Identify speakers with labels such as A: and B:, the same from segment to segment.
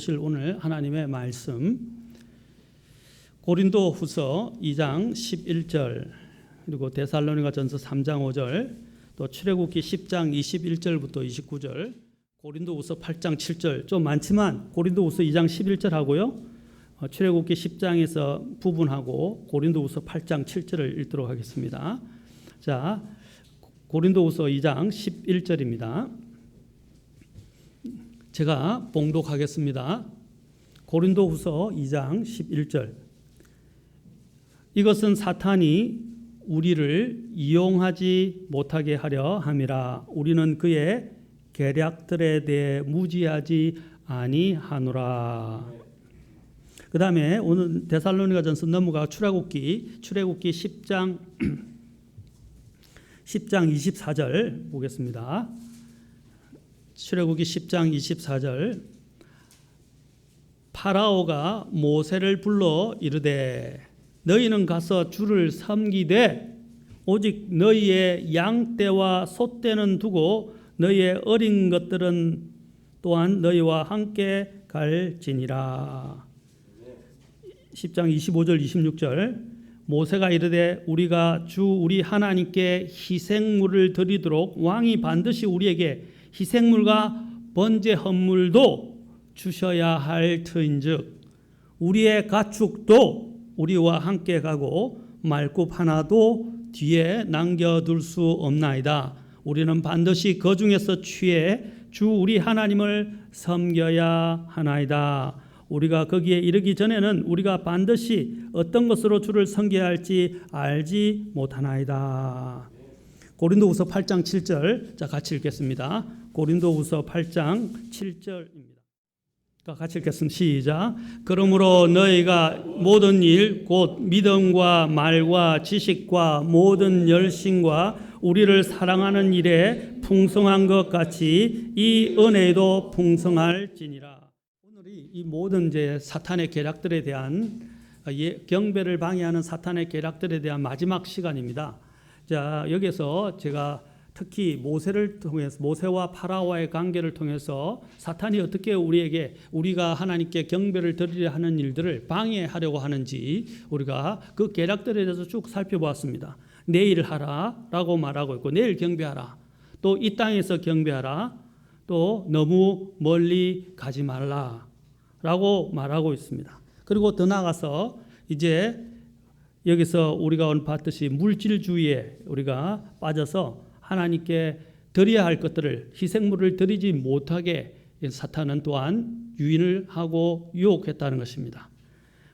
A: 보실 오늘 하나님의 말씀 고린도후서 2장 11절 그리고 데살로니가전서 3장 5절 또 출애굽기 10장 21절부터 29절 고린도후서 8장 7절 좀 많지만 고린도후서 2장 11절하고요 출애굽기 10장에서 부분하고 고린도후서 8장 7절을 읽도록 하겠습니다. 자, 고린도후서 2장 11절입니다. 제가 봉독하겠습니다. 고린도후서 2장 11절. 이것은 사탄이 우리를 이용하지 못하게 하려 함이라. 우리는 그의 계략들에 대해 무지하지 아니하노라. 그 다음에 오늘 데살로니가전서 넘어가 출애굽기 10장 24절 보겠습니다. 출애굽기 10장 24절. 파라오가 모세를 불러 이르되 너희는 가서 주를 섬기되 오직 너희의 양떼와 소떼는 두고 너희의 어린 것들은 또한 너희와 함께 갈지니라. 10장 25절 26절. 모세가 이르되 우리가 주 우리 하나님께 희생물을 드리도록 왕이 반드시 우리에게 희생물과 번제 헌물도 주셔야 할 터인즉 우리의 가축도 우리와 함께 가고 말굽 하나도 뒤에 남겨둘 수 없나이다. 우리는 반드시 그 중에서 취해 주 우리 하나님을 섬겨야 하나이다. 우리가 거기에 이르기 전에는 우리가 반드시 어떤 것으로 주를 섬겨야 할지 알지 못하나이다. 고린도후서 8장 7절. 자, 같이 읽겠습니다. 고린도후서 8장 7절입니다. 같이 읽겠습니다. 시작. 그러므로 너희가 모든 일 곧 믿음과 말과 지식과 모든 열심과 우리를 사랑하는 일에 풍성한 것 같이 이 은혜도 풍성할지니라. 오늘이 이 모든 이제 사탄의 계략들에 대한 경배를 방해하는 사탄의 계략들에 대한 마지막 시간입니다. 자, 여기서 제가 특히 모세를 통해서 모세와 파라오와의 관계를 통해서 사탄이 어떻게 우리가 하나님께 경배를 드리려 하는 일들을 방해하려고 하는지 우리가 그 계략들에 대해서 쭉 살펴보았습니다. 내일 하라라고 말하고 있고 내일 경배하라. 또 이 땅에서 경배하라. 또 너무 멀리 가지 말라라고 말하고 있습니다. 그리고 더 나아가서 이제 여기서 우리가 오늘 봤듯이 물질주의에 우리가 빠져서 하나님께 드려야 할 것들을 희생물을 드리지 못하게 사탄은 또한 유인을 하고 유혹했다는 것입니다.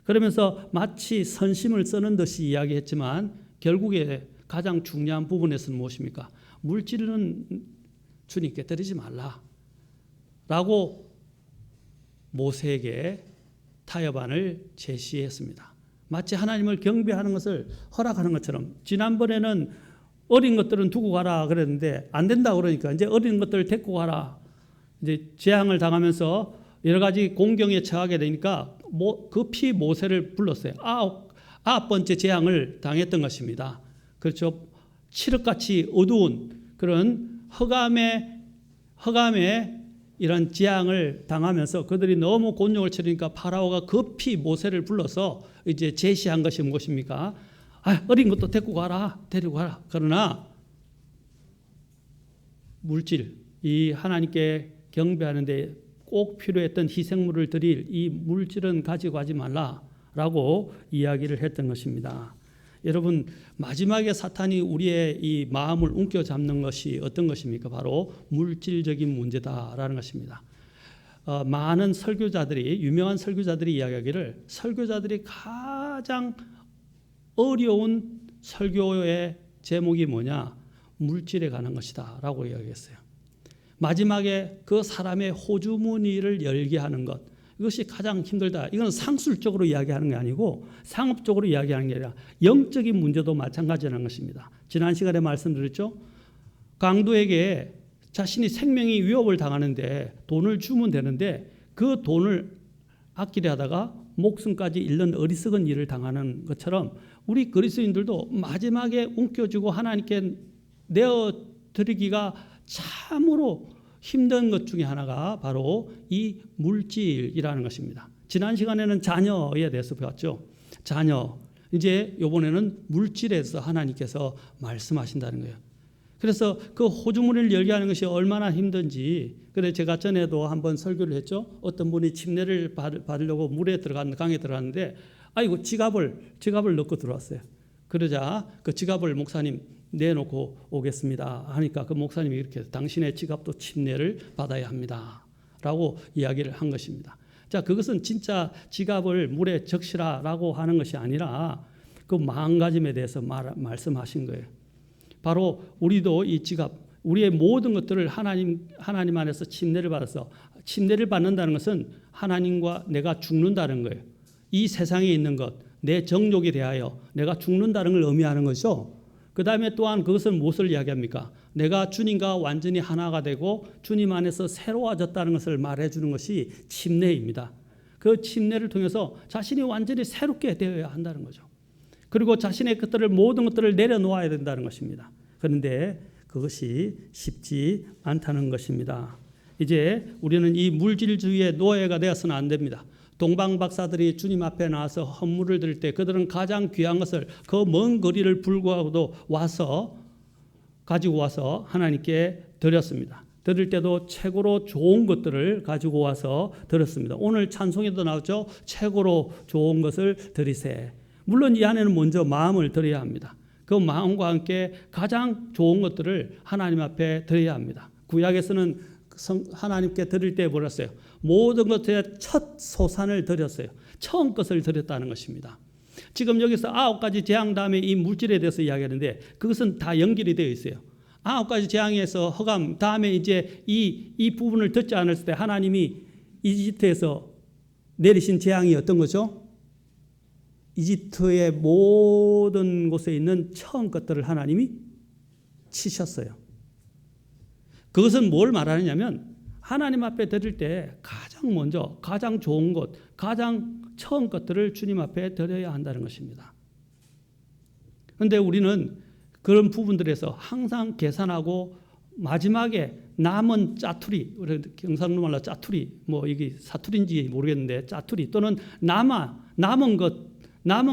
A: 그러면서 마치 선심을 써는 듯이 이야기했지만 결국에 가장 중요한 부분에서는 무엇입니까? 물질은 주님께 드리지 말라라고 모세에게 타협안을 제시했습니다. 마치 하나님을 경배하는 것을 허락하는 것처럼 지난번에는 어린 것들은 두고 가라 그랬는데 안 된다 그러니까 이제 어린 것들을 데리고 가라. 이제 재앙을 당하면서 여러 가지 공경에 처하게 되니까 급히 모세를 불렀어요. 아홉 번째 재앙을 당했던 것입니다. 그렇죠. 칠흑같이 어두운 그런 흑암의 이런 재앙을 당하면서 그들이 너무 곤욕을 치르니까 파라오가 급히 모세를 불러서 이제 제시한 것이 무엇입니까? 어린 것도 데리고 가라. 그러나 물질, 이 하나님께 경배하는데 꼭 필요했던 희생물을 드릴 이 물질은 가지고 가지 말라라고 이야기를 했던 것입니다. 여러분, 마지막에 사탄이 우리의 이 마음을 움켜잡는 것이 어떤 것입니까? 바로 물질적인 문제다라는 것입니다. 많은 유명한 설교자들이 이야기하기를 설교자들이 가장 어려운 설교의 제목이 뭐냐? 물질에 관한 것이다 라고 이야기했어요. 마지막에 그 사람의 호주머니를 열게 하는 것, 이것이 가장 힘들다. 이건 상술적으로 이야기하는 게 아니고 상업적으로 이야기하는 게 아니라 영적인 문제도 마찬가지라는 것입니다. 지난 시간에 말씀드렸죠. 강도에게 자신이 생명이 위협을 당하는데 돈을 주면 되는데 그 돈을 아끼려 하다가 목숨까지 잃는 어리석은 일을 당하는 것처럼 우리 그리스도인들도 마지막에 움켜쥐고 하나님께 내어드리기가 참으로 힘든 것 중에 하나가 바로 이 물질이라는 것입니다. 지난 시간에는 자녀에 대해서 배웠죠. 자녀. 이제 이번에는 물질에서 하나님께서 말씀하신다는 거예요. 그래서 그 호주머니를 열게 하는 것이 얼마나 힘든지. 그래서 제가 전에도 한번 설교를 했죠. 어떤 분이 침례를 받으려고 강에 들어갔는데 아이고 지갑을 넣고 들어왔어요. 그러자 그 지갑을 목사님 내놓고 오겠습니다 하니까 그 목사님이 이렇게 당신의 지갑도 침례를 받아야 합니다 라고 이야기를 한 것입니다. 자, 그것은 진짜 지갑을 물에 적시라라고 하는 것이 아니라 그 마음가짐에 대해서 말씀하신 거예요. 바로 우리도 이 지갑, 우리의 모든 것들을 하나님 안에서 침례를 받아서, 침례를 받는다는 것은 하나님과 내가 죽는다는 거예요. 이 세상에 있는 것, 내 정욕에 대하여 내가 죽는다는 걸 의미하는 거죠. 그 다음에 또한 그것은 무엇을 이야기합니까? 내가 주님과 완전히 하나가 되고 주님 안에서 새로워졌다는 것을 말해주는 것이 침례입니다. 그 침례를 통해서 자신이 완전히 새롭게 되어야 한다는 거죠. 그리고 자신의 모든 것들을 내려놓아야 된다는 것입니다. 그런데 그것이 쉽지 않다는 것입니다. 이제 우리는 이 물질주의의 노예가 되어서는 안 됩니다. 동방 박사들이 주님 앞에 나와서 헌물을 드릴 때 그들은 가장 귀한 것을 그 먼 거리를 불구하고도 가지고 와서 하나님께 드렸습니다. 드릴 때도 최고로 좋은 것들을 가지고 와서 드렸습니다. 오늘 찬송에도 나왔죠. 최고로 좋은 것을 드리세. 물론 이 안에는 먼저 마음을 드려야 합니다. 그 마음과 함께 가장 좋은 것들을 하나님 앞에 드려야 합니다. 구약에서는 하나님께 드릴 때 뭐랬어요? 모든 것의 첫 소산을 드렸어요. 처음 것을 드렸다는 것입니다. 지금 여기서 9가지 재앙 다음에 이 물질에 대해서 이야기하는데 그것은 다 연결이 되어 있어요. 9가지 재앙에서 허감 다음에 이제 이 부분을 듣지 않았을 때 하나님이 이집트에서 내리신 재앙이 어떤 거죠? 이집트의 모든 곳에 있는 처음 것들을 하나님이 치셨어요. 그것은 뭘 말하느냐면 하나님 앞에 드릴 때 가장 먼저 가장 좋은 것, 가장 처음 것들을 주님 앞에 드려야 한다는 것입니다. 그런데 우리는 그런 부분들에서 항상 계산하고 마지막에 남은 짜투리, 경상도 말로 짜투리, 뭐 이게 사투리인지 모르겠는데 짜투리 또는 남은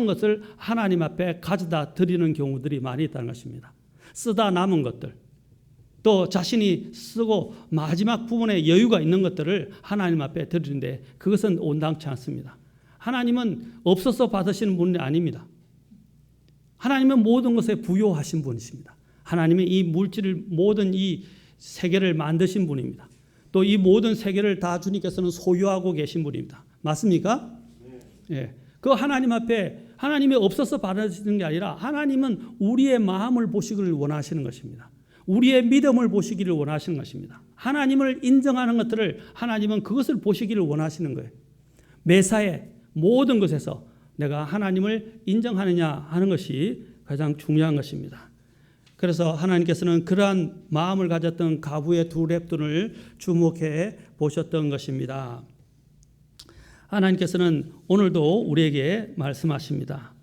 A: 것을 하나님 앞에 가져다 드리는 경우들이 많이 있다는 것입니다. 쓰다 남은 것들, 또 자신이 쓰고 마지막 부분에 여유가 있는 것들을 하나님 앞에 드리는데 그것은 온당치 않습니다. 하나님은 없어서 받으시는 분이 아닙니다. 하나님은 모든 것에 부요하신 분이십니다. 하나님은 이 물질을 모든 이 세계를 만드신 분입니다. 또 이 모든 세계를 다 주님께서는 소유하고 계신 분입니다. 맞습니까? 네. 그 하나님 앞에 하나님이 없어서 받으시는 게 아니라 하나님은 우리의 마음을 보시기를 원하시는 것입니다. 우리의 믿음을 보시기를 원하시는 것입니다. 하나님을 인정하는 것들을 하나님은 그것을 보시기를 원하시는 거예요. 매사에 모든 것에서 내가 하나님을 인정하느냐 하는 것이 가장 중요한 것입니다. 그래서 하나님께서는 그러한 마음을 가졌던 가부의 두 랩돈을 주목해 보셨던 것입니다. 하나님께서는 오늘도 우리에게 말씀하십니다.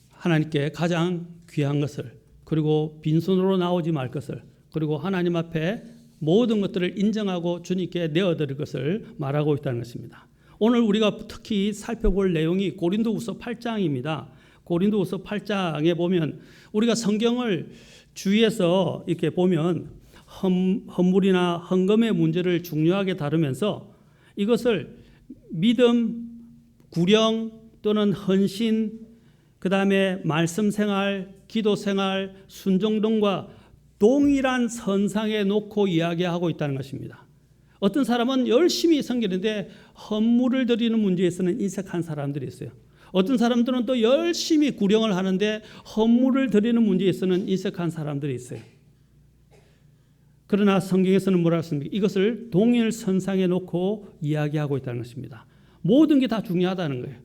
A: 하나님께 가장 귀한 것을, 그리고 빈손으로 나오지 말 것을, 그리고 하나님 앞에 모든 것들을 인정하고 주님께 내어드릴 것을 말하고 있다는 것입니다. 오늘 우리가 특히 살펴볼 내용이 고린도후서 8장입니다. 고린도후서 8장에 보면 우리가 성경을 주위에서 이렇게 보면 헌물이나 헌금의 문제를 중요하게 다루면서 이것을 믿음, 구령 또는 헌신, 그 다음에 말씀 생활, 기도 생활, 순종 등과 동일한 선상에 놓고 이야기하고 있다는 것입니다. 어떤 사람은 열심히 섬기는데 헌물을 드리는 문제에서는 인색한 사람들이 있어요. 어떤 사람들은 또 열심히 구령을 하는데 헌물을 드리는 문제에서는 인색한 사람들이 있어요. 그러나 성경에서는 뭐라 했습니까? 이것을 동일 선상에 놓고 이야기하고 있다는 것입니다. 모든 게 다 중요하다는 거예요.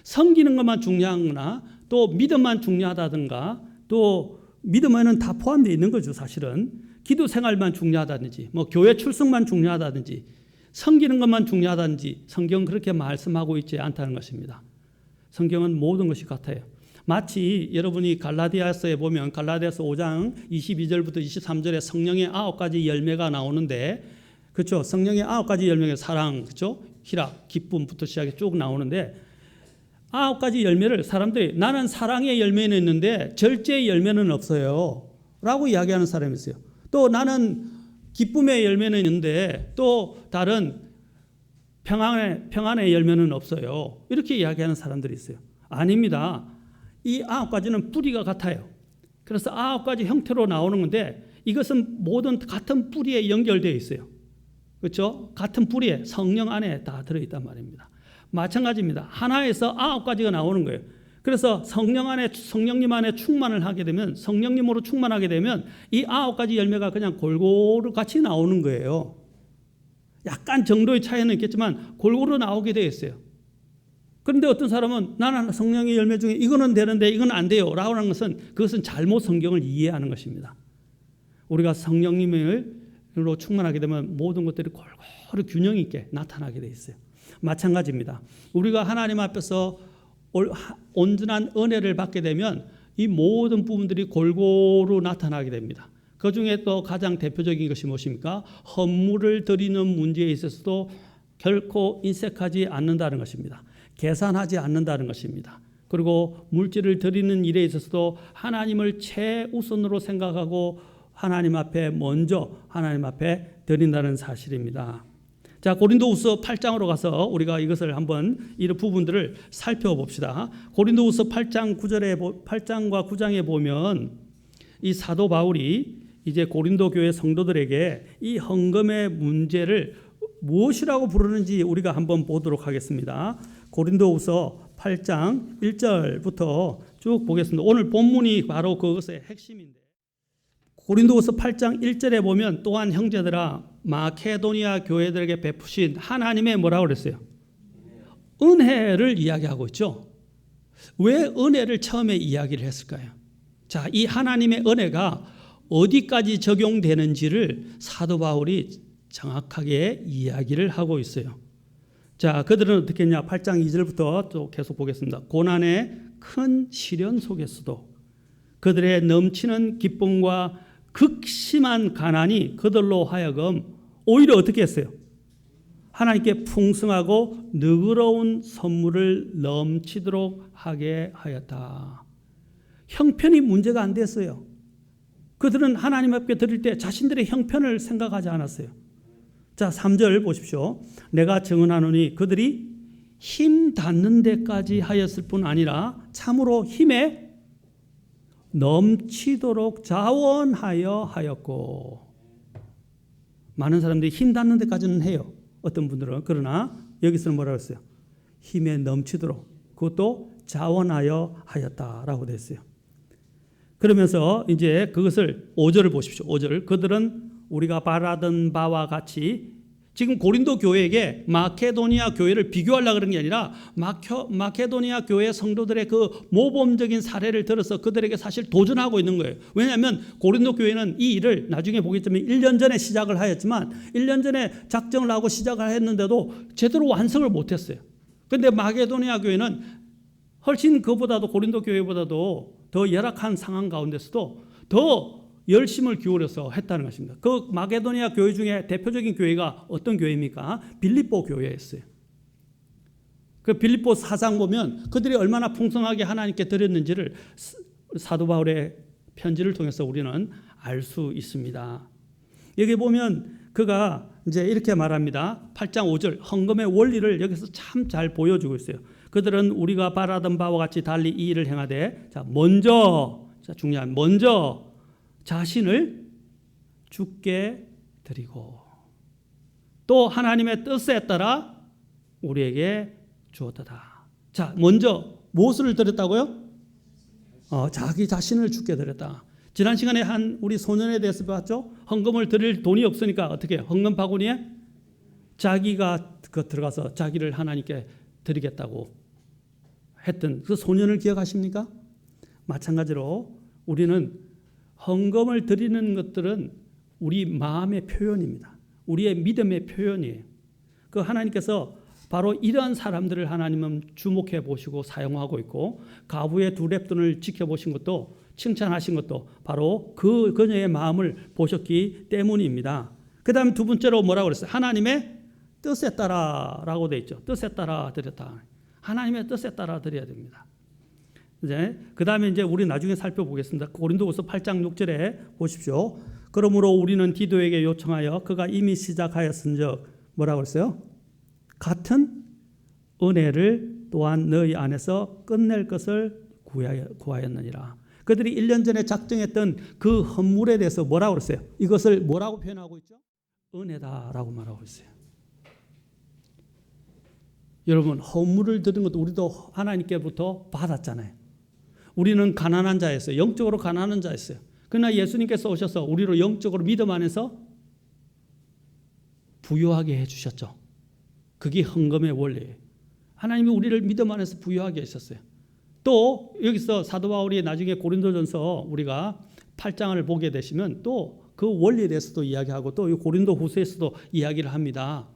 A: 섬기는 것만 중요하거나 또 믿음만 중요하다든가 또 믿음에는 다 포함되어 있는 거죠. 사실은 기도 생활만 중요하다든지 뭐 교회 출석만 중요하다든지 섬기는 것만 중요하다든지 성경은 그렇게 말씀하고 있지 않다는 것입니다. 성경은 모든 것이 같아요. 마치 여러분이 갈라디아서에 보면 갈라디아서 5장 22절부터 23절에 성령의 9가지 열매가 나오는데, 그렇죠? 성령의 9가지 열매가 사랑, 그렇죠? 희락, 기쁨부터 시작해 쭉 나오는데, 9가지 열매를 사람들이 나는 사랑의 열매는 있는데 절제의 열매는 없어요 라고 이야기하는 사람이 있어요. 또 나는 기쁨의 열매는 있는데 또 다른 평안의 열매는 없어요, 이렇게 이야기하는 사람들이 있어요. 아닙니다. 이 9가지는 뿌리가 같아요. 그래서 9가지 형태로 나오는 건데 이것은 모든 같은 뿌리에 연결되어 있어요. 그렇죠? 같은 뿌리에 성령 안에 다 들어있단 말입니다. 마찬가지입니다. 하나에서 9가지가 나오는 거예요. 그래서 성령님 안에 충만을 하게 되면, 성령님으로 충만하게 되면 이 9가지 열매가 그냥 골고루 같이 나오는 거예요. 약간 정도의 차이는 있겠지만 골고루 나오게 되어 있어요. 그런데 어떤 사람은 나는 성령의 열매 중에 이거는 되는데 이건 안 돼요 라고 하는 것은, 그것은 잘못 성경을 이해하는 것입니다. 우리가 성령님으로 충만하게 되면 모든 것들이 골고루 균형 있게 나타나게 되어 있어요. 마찬가지입니다. 우리가 하나님 앞에서 온전한 은혜를 받게 되면 이 모든 부분들이 골고루 나타나게 됩니다. 그 중에 또 가장 대표적인 것이 무엇입니까? 헌물을 드리는 문제에 있어서도 결코 인색하지 않는다는 것입니다. 계산하지 않는다는 것입니다. 그리고 물질을 드리는 일에 있어서도 하나님을 최우선으로 생각하고 하나님 앞에 먼저 하나님 앞에 드린다는 사실입니다. 자, 고린도후서 8장으로 가서 우리가 이것을 한번 이런 부분들을 살펴봅시다. 고린도후서 8장과 9장에 보면 이 사도 바울이 이제 고린도 교회 성도들에게 이 헌금의 문제를 무엇이라고 부르는지 우리가 한번 보도록 하겠습니다. 고린도후서 8장 1절부터 쭉 보겠습니다. 오늘 본문이 바로 그것의 핵심인데, 고린도후서 8장 1절에 보면 또한 형제들아 마케도니아 교회들에게 베푸신 하나님의 뭐라고 그랬어요? 은혜를 이야기하고 있죠. 왜 은혜를 처음에 이야기를 했을까요? 자, 이 하나님의 은혜가 어디까지 적용되는지를 사도 바울이 정확하게 이야기를 하고 있어요. 자, 그들은 어떻게 했냐? 8장 2절부터 또 계속 보겠습니다. 고난의 큰 시련 속에서도 그들의 넘치는 기쁨과 극심한 가난이 그들로 하여금 오히려 어떻게 했어요? 하나님께 풍성하고 너그러운 선물을 넘치도록 하게 하였다. 형편이 문제가 안 됐어요. 그들은 하나님 앞에 드릴 때 자신들의 형편을 생각하지 않았어요. 자, 3절 보십시오. 내가 증언하노니 그들이 힘 닿는 데까지 하였을 뿐 아니라 참으로 힘에 넘치도록 자원하여 하였고. 많은 사람들이 힘 닿는 데까지는 해요. 어떤 분들은. 그러나 여기서는 뭐라고 했어요? 힘에 넘치도록, 그것도 자원하여 하였다라고 됐어요. 그러면서 이제 그것을 5절을 보십시오. 5절. 그들은 우리가 바라던 바와 같이, 지금 고린도 교회에게 마케도니아 교회를 비교하려고 그런 게 아니라 마케도니아 교회 성도들의 그 모범적인 사례를 들어서 그들에게 사실 도전하고 있는 거예요. 왜냐하면 고린도 교회는 이 일을 나중에 보겠지만 1년 전에 시작을 하였지만 1년 전에 작정을 하고 시작을 했는데도 제대로 완성을 못했어요. 그런데 마케도니아 교회는 훨씬 그보다도 고린도 교회보다도 더 열악한 상황 가운데서도 더 열심을 기울여서 했다는 것입니다. 그 마게도니아 교회 중에 대표적인 교회가 어떤 교회입니까? 빌립보 교회였어요. 그 빌립보 4장 보면 그들이 얼마나 풍성하게 하나님께 드렸는지를 사도 바울의 편지를 통해서 우리는 알 수 있습니다. 여기 보면 그가 이제 이렇게 말합니다. 8장 5절 헌금의 원리를 여기서 참 잘 보여주고 있어요. 그들은 우리가 바라던 바와 같이 달리 이 일을 행하되, 자, 먼저 자신을 주께 드리고 또 하나님의 뜻에 따라 우리에게 주었다. 자, 먼저 무엇을 드렸다고요? 자기 자신을 주께 드렸다. 지난 시간에 한 우리 소년에 대해서 봤죠? 헌금을 드릴 돈이 없으니까 어떻게 해요? 헌금 바구니에 자기가 들어가서 자기를 하나님께 드리겠다고 했던 그 소년을 기억하십니까? 마찬가지로 우리는 헌금을 드리는 것들은 우리 마음의 표현입니다. 우리의 믿음의 표현이에요. 그 하나님께서 바로 이러한 사람들을 하나님은 주목해 보시고 사용하고 있고, 가부의 두 랩돈을 지켜보신 것도, 칭찬하신 것도 바로 그 그녀의 마음을 보셨기 때문입니다. 그 다음에 두 번째로 뭐라고 그랬어요? 하나님의 뜻에 따라라고 되어 있죠. 뜻에 따라 드렸다. 하나님의 뜻에 따라 드려야 됩니다. 이제 그 다음에 이제 우리 나중에 살펴보겠습니다. 고린도후서 8장 6절에 보십시오. 그러므로 우리는 디도에게 요청하여 그가 이미 시작하였은즉 뭐라고 그랬어요? 같은 은혜를 또한 너희 안에서 끝낼 것을 구하였느니라. 그들이 1년 전에 작정했던 그 헌물에 대해서 뭐라고 그랬어요? 이것을 뭐라고 표현하고 있죠? 은혜다라고 말하고 있어요. 여러분, 헌물을 드린 것도 우리도 하나님께부터 받았잖아요. 우리는 가난한 자였어요. 영적으로 가난한 자였어요. 그러나 예수님께서 오셔서 우리로 영적으로 믿음 안에서 부유하게 해주셨죠. 그게 헌금의 원리예요. 하나님이 우리를 믿음 안에서 부유하게 하셨어요. 또 여기서 사도 바울이 나중에 고린도전서 우리가 8장을 보게 되시면 또 그 원리에 대해서도 이야기하고 또 고린도 후서에서도 이야기를 합니다.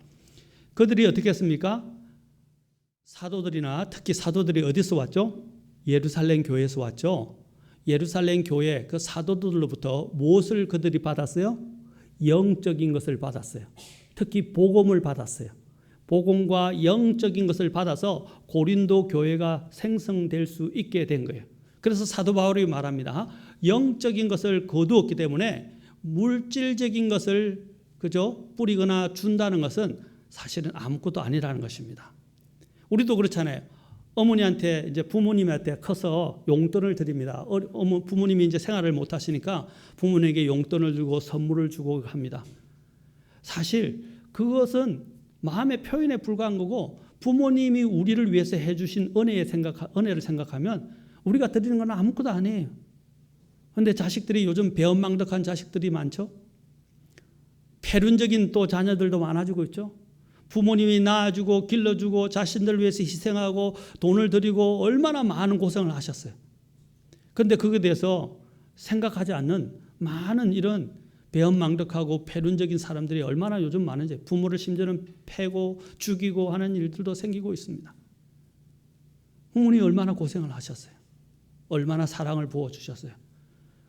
A: 그들이 어떻게 했습니까? 사도들이나 특히 사도들이 어디서 왔죠? 예루살렘 교회에서 왔죠. 예루살렘 교회 그 사도들로부터 무엇을 그들이 받았어요? 영적인 것을 받았어요. 특히 복음을 받았어요. 복음과 영적인 것을 받아서 고린도 교회가 생성될 수 있게 된 거예요. 그래서 사도 바울이 말합니다. 영적인 것을 거두었기 때문에 물질적인 것을 그저 뿌리거나 준다는 것은 사실은 아무것도 아니라는 것입니다. 우리도 그렇잖아요. 어머니한테 이제 부모님한테 커서 용돈을 드립니다. 부모님이 이제 생활을 못 하시니까 부모님에게 용돈을 주고 선물을 주고 합니다. 사실 그것은 마음의 표현에 불과한 거고, 부모님이 우리를 위해서 해주신 은혜를 생각하면 우리가 드리는 건 아무것도 아니에요. 그런데 자식들이 요즘 배은망덕한 자식들이 많죠. 폐륜적인 또 자녀들도 많아지고 있죠. 부모님이 낳아주고 길러주고 자신들 위해서 희생하고 돈을 드리고 얼마나 많은 고생을 하셨어요. 그런데 그거에 대해서 생각하지 않는 많은 이런 배은망덕하고 폐륜적인 사람들이 얼마나 요즘 많은지, 부모를 심지어는 패고 죽이고 하는 일들도 생기고 있습니다. 부모님이 얼마나 고생을 하셨어요. 얼마나 사랑을 부어주셨어요.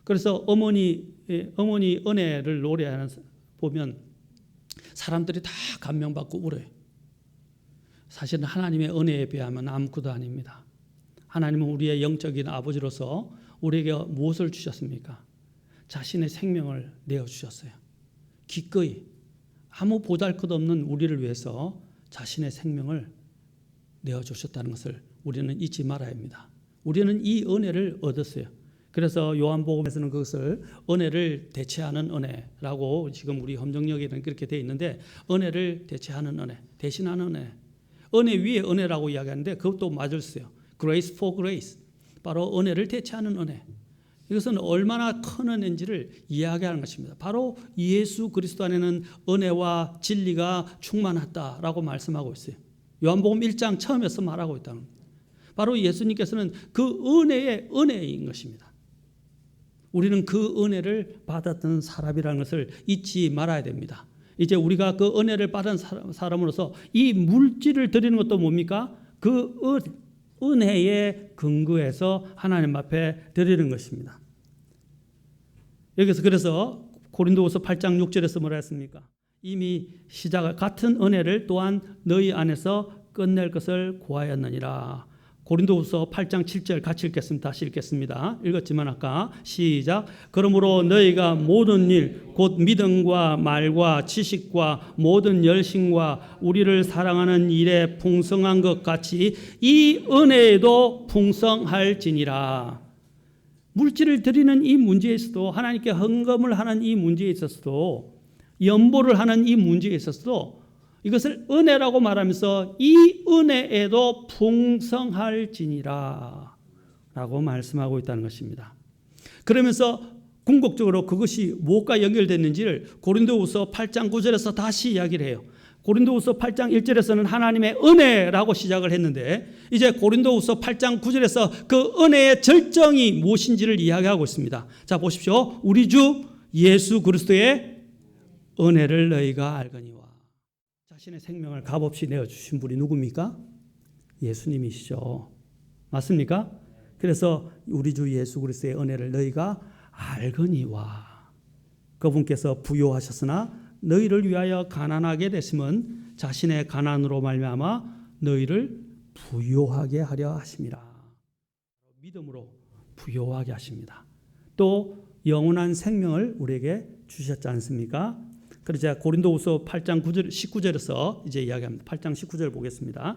A: 그래서 어머니 은혜를 노래하는 보면 사람들이 다 감명받고 울어요. 사실은 하나님의 은혜에 비하면 아무것도 아닙니다. 하나님은 우리의 영적인 아버지로서 우리에게 무엇을 주셨습니까? 자신의 생명을 내어주셨어요. 기꺼이 아무 보잘것없는 우리를 위해서 자신의 생명을 내어주셨다는 것을 우리는 잊지 말아야 합니다. 우리는 이 은혜를 얻었어요. 그래서 요한복음에서는 그것을 은혜를 대체하는 은혜라고 지금 우리 함정역에는 그렇게 되어 있는데, 은혜를 대체하는 은혜, 대신하는 은혜, 은혜 위에 은혜라고 이야기하는데 그것도 맞을수요. Grace for grace, 바로 은혜를 대체하는 은혜. 이것은 얼마나 큰 은혜인지를 이야기하는 것입니다. 바로 예수 그리스도 안에는 은혜와 진리가 충만하다라고 말씀하고 있어요. 요한복음 1장 처음에서 말하고 있다는 겁니다. 바로 예수님께서는 그 은혜의 은혜인 것입니다. 우리는 그 은혜를 받았던 사람이라는 것을 잊지 말아야 됩니다. 이제 우리가 그 은혜를 받은 사람으로서 이 물질을 드리는 것도 뭡니까? 그 은혜에 근거해서 하나님 앞에 드리는 것입니다. 여기서 그래서 고린도후서 8장 6절에서 뭐라 했습니까? 이미 시작을 같은 은혜를 또한 너희 안에서 끝낼 것을 구하였느니라. 고린도후서 8장 7절 같이 읽겠습니다. 다시 읽겠습니다. 읽었지만 아까 시작. 그러므로 너희가 모든 일 곧 믿음과 말과 지식과 모든 열심과 우리를 사랑하는 일에 풍성한 것 같이 이 은혜에도 풍성할지니라. 물질을 드리는 이 문제에 있어도, 하나님께 헌금을 하는 이 문제에 있어서도, 연보를 하는 이 문제에 있어서도 이것을 은혜라고 말하면서 이 은혜에도 풍성할지니라 라고 말씀하고 있다는 것입니다. 그러면서 궁극적으로 그것이 무엇과 연결됐는지를 고린도후서 8장 9절에서 다시 이야기를 해요. 고린도후서 8장 1절에서는 하나님의 은혜라고 시작을 했는데, 이제 고린도후서 8장 9절에서 그 은혜의 절정이 무엇인지를 이야기하고 있습니다. 자, 보십시오. 우리 주 예수 그리스도의 은혜를 너희가 알거니와. 자, 자신의 생명을 값없이 내어주신 분이 누굽니까? 예수님이시죠. 맞습니까? 그래서 우리 주 예수 그리스도의 은혜를 너희가 알거니와 그분께서 부요하셨으나 너희를 위하여 가난하게 되심은 자신의 가난으로 말미암아 너희를 부요하게 하려 하심이라. 믿음으로 부요하게 하십니다. 또 영원한 생명을 우리에게 주셨지 않습니까? 그래서 고린도후서 8장 9절 19절에서 이제 이야기합니다. 8장 19절 보겠습니다.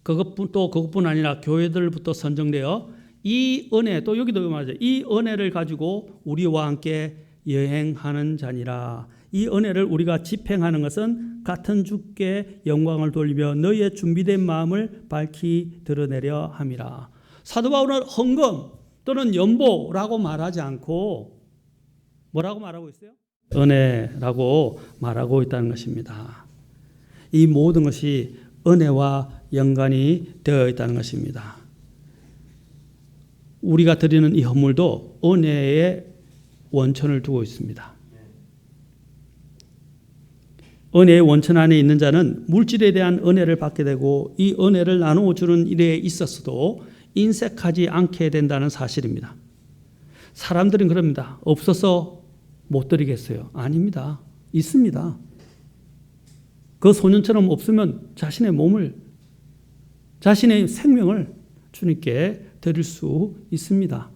A: 그것뿐 아니라 교회들부터 선정되어 이 은혜, 또 여기도 말하죠. 이 은혜를 가지고 우리와 함께 여행하는 자니라. 이 은혜를 우리가 집행하는 것은 같은 주께 영광을 돌리며 너희의 준비된 마음을 밝히 드러내려 함이라. 사도 바울은 헌금 또는 연보라고 말하지 않고 뭐라고 말하고 있어요? 은혜라고 말하고 있다는 것입니다. 이 모든 것이 은혜와 연관이 되어 있다는 것입니다. 우리가 드리는 이 헌물도 은혜의 원천을 두고 있습니다. 은혜의 원천 안에 있는 자는 물질에 대한 은혜를 받게 되고 이 은혜를 나누어 주는 일에 있어서도 인색하지 않게 된다는 사실입니다. 사람들은 그럽니다. 없어서 못 드리겠어요. 아닙니다. 있습니다. 그 소년처럼 없으면 자신의 몸을, 자신의 생명을 주님께 드릴 수 있습니다.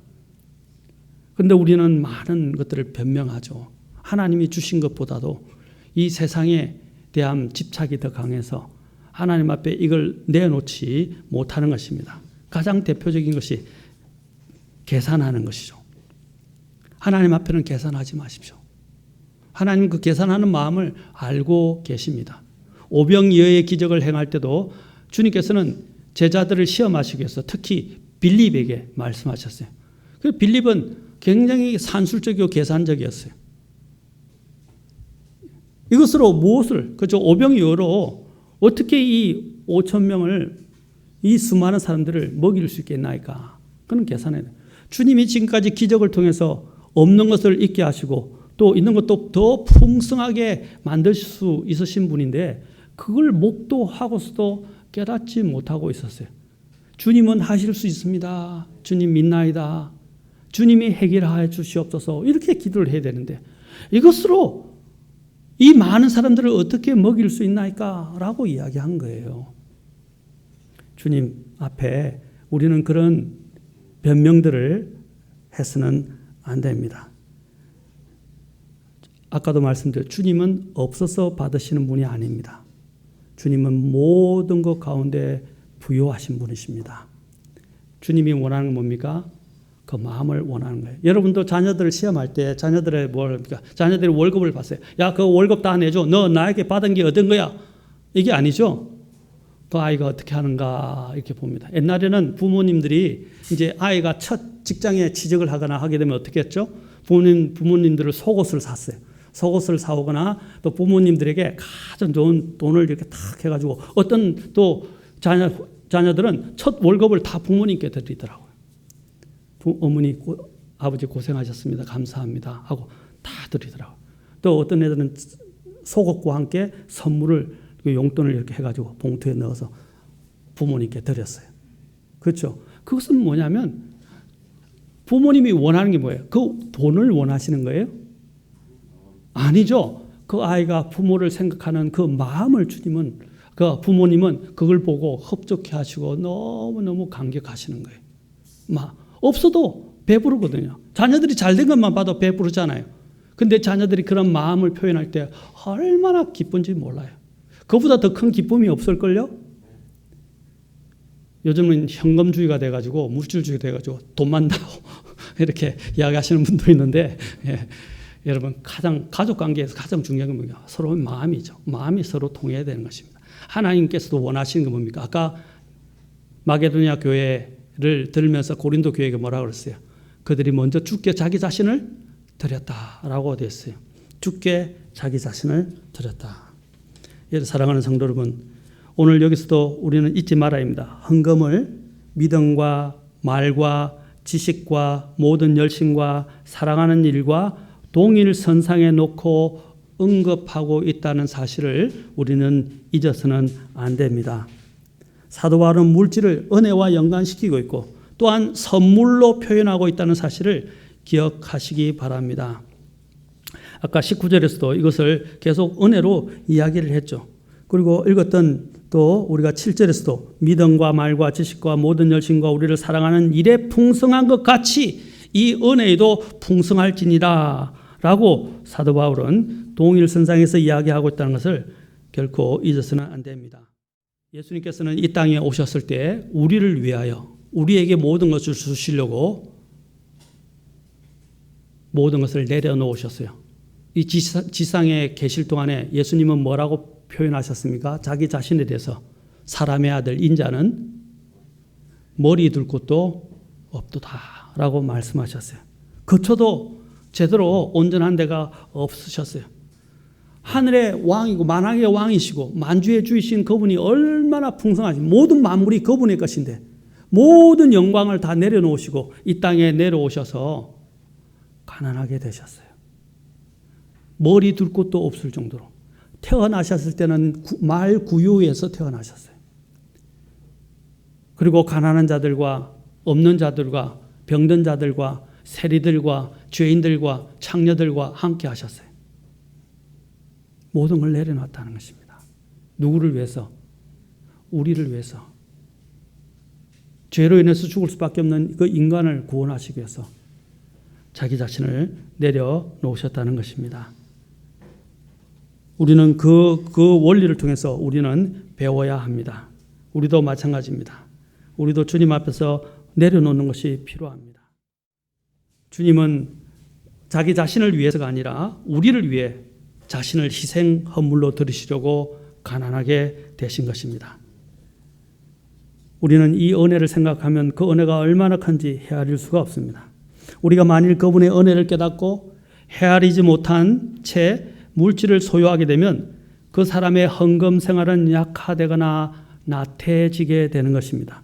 A: 그런데 우리는 많은 것들을 변명하죠. 하나님이 주신 것보다도 이 세상에 대한 집착이 더 강해서 하나님 앞에 이걸 내놓지 못하는 것입니다. 가장 대표적인 것이 계산하는 것이죠. 하나님 앞에는 계산하지 마십시오. 하나님 그 계산하는 마음을 알고 계십니다. 오병이어의 기적을 행할 때도 주님께서는 제자들을 시험하시기 위해서 특히 빌립에게 말씀하셨어요. 그 빌립은 굉장히 산술적이고 계산적이었어요. 이것으로 무엇을, 그죠? 오병이어로 어떻게 이 5천 명을, 이 수많은 사람들을 먹일 수 있겠나이까? 그는 계산해야 돼요. 주님이 지금까지 기적을 통해서 없는 것을 있게 하시고 또 있는 것도 더 풍성하게 만드실 수 있으신 분인데 그걸 목도하고서도 깨닫지 못하고 있었어요. 주님은 하실 수 있습니다. 주님 믿나이다. 주님이 해결하여 주시옵소서. 이렇게 기도를 해야 되는데 이것으로 이 많은 사람들을 어떻게 먹일 수 있나이까? 라고 이야기한 거예요. 주님 앞에 우리는 그런 변명들을 해서는 안 됩니다. 아까도 말씀드렸죠. 주님은 없어서 받으시는 분이 아닙니다. 주님은 모든 것 가운데 부요하신 분이십니다. 주님이 원하는 건 뭡니까? 그 마음을 원하는 거예요. 여러분도 자녀들을 시험할 때 자녀들의 뭡니까? 자녀들이 월급을 받어요. 야, 그 월급 다 내줘. 너 나에게 받은 게 얻은 거야. 이게 아니죠. 그 아이가 어떻게 하는가 이렇게 봅니다. 옛날에는 부모님들이 이제 아이가 첫 직장에 취직을 하거나 하게 되면 어떻게 했죠? 부모님들을 속옷을 샀어요. 속옷을 사오거나 또 부모님들에게 가장 좋은 돈을 이렇게 탁 해가지고 어떤 또 자녀들은 첫 월급을 다 부모님께 드리더라고요. 어머니, 아버지 고생하셨습니다. 감사합니다. 하고 다 드리더라고요. 또 어떤 애들은 속옷과 함께 선물을, 용돈을 이렇게 해가지고 봉투에 넣어서 부모님께 드렸어요. 그렇죠? 그것은 뭐냐면 부모님이 원하는 게 뭐예요? 그 돈을 원하시는 거예요? 아니죠. 그 아이가 부모를 생각하는 그 마음을 주님은, 그 부모님은 그걸 보고 흡족해 하시고 너무너무 감격하시는 거예요. 없어도 배부르거든요. 자녀들이 잘된 것만 봐도 배부르잖아요. 근데 자녀들이 그런 마음을 표현할 때 얼마나 기쁜지 몰라요. 그보다 더 큰 기쁨이 없을걸요? 요즘은 현금주의가 돼가지고 물질주의가 돼가지고 돈만 다오 이렇게 이야기하시는 분도 있는데 여러분 가족 관계에서 가장 중요한 건 뭐냐? 서로의 마음이죠. 마음이 서로 통해야 되는 것입니다. 하나님께서도 원하시는 게 뭡니까? 아까 마게도니아 교회를 들으면서 고린도 교회가 뭐라고 그랬어요? 그들이 먼저 주께 자기 자신을 드렸다라고 됐어요. 주께 자기 자신을 드렸다. 사랑하는 성도 여러분, 오늘 여기서도 우리는 잊지 말아야 합니다. 헌금을 믿음과 말과 지식과 모든 열심과 사랑하는 일과 동일 선상에 놓고 언급하고 있다는 사실을 우리는 잊어서는 안 됩니다. 사도 바울은 물질을 은혜와 연관시키고 있고 또한 선물로 표현하고 있다는 사실을 기억하시기 바랍니다. 아까 19절에서도 이것을 계속 은혜로 이야기를 했죠. 그리고 읽었던 또 우리가 7절에서도 믿음과 말과 지식과 모든 열심과 우리를 사랑하는 일에 풍성한 것 같이 이 은혜에도 풍성할지니라 라고 사도 바울은 동일선상에서 이야기하고 있다는 것을 결코 잊어서는 안 됩니다. 예수님께서는 이 땅에 오셨을 때 우리를 위하여 우리에게 모든 것을 주시려고 모든 것을 내려놓으셨어요. 이 지상에 계실 동안에 예수님은 뭐라고 표현하셨습니까? 자기 자신에 대해서 사람의 아들 인자는 머리 둘 곳도 없도다 라고 말씀하셨어요. 그쳐도 제대로 온전한 데가 없으셨어요. 하늘의 왕이고 만왕의 왕이시고 만주의 주이신 그분이 얼마나 풍성하신 모든 만물이 그분의 것인데 모든 영광을 다 내려놓으시고 이 땅에 내려오셔서 가난하게 되셨어요. 머리 둘 곳도 없을 정도로 태어나셨을 때는 말구유에서 태어나셨어요. 그리고 가난한 자들과 없는 자들과 병든 자들과 세리들과 죄인들과 창녀들과 함께 하셨어요. 모든 걸 내려놨다는 것입니다. 누구를 위해서? 우리를 위해서. 죄로 인해서 죽을 수밖에 없는 그 인간을 구원하시기 위해서 자기 자신을 내려놓으셨다는 것입니다. 우리는 그 원리를 통해서 우리는 배워야 합니다. 우리도 마찬가지입니다. 우리도 주님 앞에서 내려놓는 것이 필요합니다. 주님은 자기 자신을 위해서가 아니라 우리를 위해 자신을 희생 헌물로 드리시려고 가난하게 되신 것입니다. 우리는 이 은혜를 생각하면 그 은혜가 얼마나 큰지 헤아릴 수가 없습니다. 우리가 만일 그분의 은혜를 깨닫고 헤아리지 못한 채 물질을 소유하게 되면 그 사람의 헌금 생활은 약화되거나 나태해지게 되는 것입니다.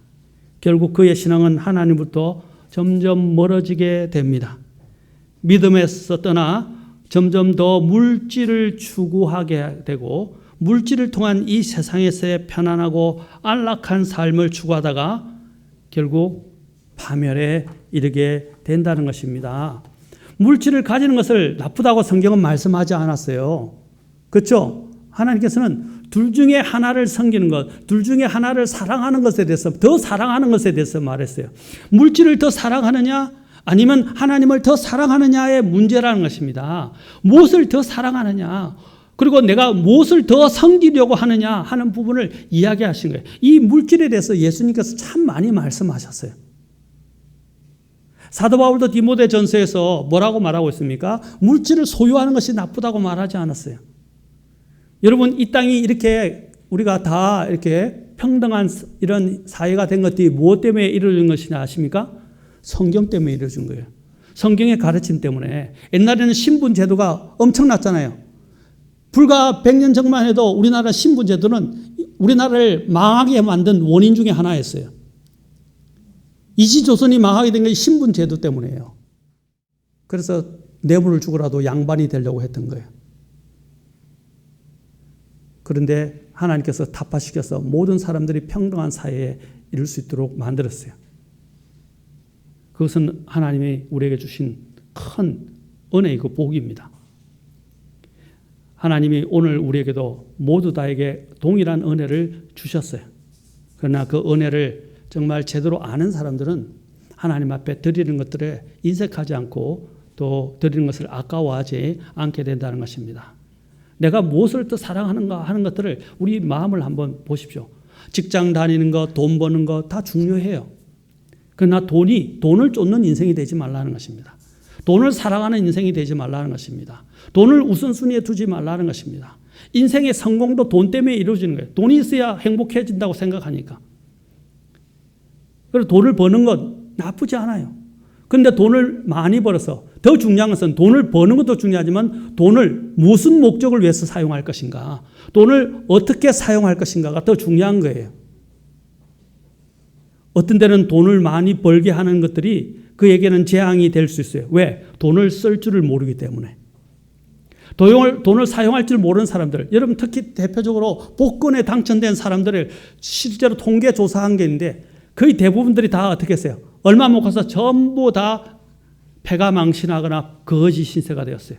A: 결국 그의 신앙은 하나님부터 점점 멀어지게 됩니다. 믿음에서 떠나 점점 더 물질을 추구하게 되고 물질을 통한 이 세상에서의 편안하고 안락한 삶을 추구하다가 결국 파멸에 이르게 된다는 것입니다. 물질을 가지는 것을 나쁘다고 성경은 말씀하지 않았어요. 그렇죠? 하나님께서는 둘 중에 하나를 섬기는 것, 둘 중에 하나를 사랑하는 것에 대해서, 더 사랑하는 것에 대해서 말했어요. 물질을 더 사랑하느냐 아니면 하나님을 더 사랑하느냐의 문제라는 것입니다. 무엇을 더 사랑하느냐 그리고 내가 무엇을 더 섬기려고 하느냐 하는 부분을 이야기하신 거예요. 이 물질에 대해서 예수님께서 참 많이 말씀하셨어요. 사도 바울도 디모데 전서에서 뭐라고 말하고 있습니까? 물질을 소유하는 것이 나쁘다고 말하지 않았어요. 여러분, 이 땅이 이렇게 우리가 다 이렇게 평등한 이런 사회가 된 것들이 무엇 때문에 이루어진 것이냐 아십니까? 성경 때문에 이루어진 거예요. 성경의 가르침 때문에. 옛날에는 신분 제도가 엄청났잖아요. 불과 100년 전만 해도 우리나라 신분 제도는 우리나라를 망하게 만든 원인 중에 하나였어요. 이시조선이 망하게 된 것이 신분 제도 때문이에요. 그래서 뇌물을 주고라도 양반이 되려고 했던 거예요. 그런데 하나님께서 타파시켜서 모든 사람들이 평등한 사회에 이룰 수 있도록 만들었어요. 그것은 하나님이 우리에게 주신 큰 은혜이고 복입니다. 하나님이 오늘 우리에게도 모두 다에게 동일한 은혜를 주셨어요. 그러나 그 은혜를 정말 제대로 아는 사람들은 하나님 앞에 드리는 것들에 인색하지 않고 또 드리는 것을 아까워하지 않게 된다는 것입니다. 내가 무엇을 더 사랑하는가 하는 것들을 우리 마음을 한번 보십시오. 직장 다니는 것, 돈 버는 것 다 중요해요. 그러나 돈을 쫓는 인생이 되지 말라는 것입니다. 돈을 사랑하는 인생이 되지 말라는 것입니다. 돈을 우선순위에 두지 말라는 것입니다. 인생의 성공도 돈 때문에 이루어지는 거예요. 돈이 있어야 행복해진다고 생각하니까. 그래서 돈을 버는 건 나쁘지 않아요. 그런데 돈을 많이 벌어서 더 중요한 것은 돈을 버는 것도 중요하지만 돈을 무슨 목적을 위해서 사용할 것인가, 돈을 어떻게 사용할 것인가가 더 중요한 거예요. 어떤 때는 돈을 많이 벌게 하는 것들이 그에게는 재앙이 될 수 있어요. 왜? 돈을 쓸 줄을 모르기 때문에. 돈을 사용할 줄 모르는 사람들, 여러분 특히 대표적으로 복권에 당첨된 사람들을 실제로 통계 조사한 게 있는데 거의 대부분들이 다 어떻게 했어요? 얼마 못 가서 전부 다 패가 망신하거나 거지 신세가 되었어요.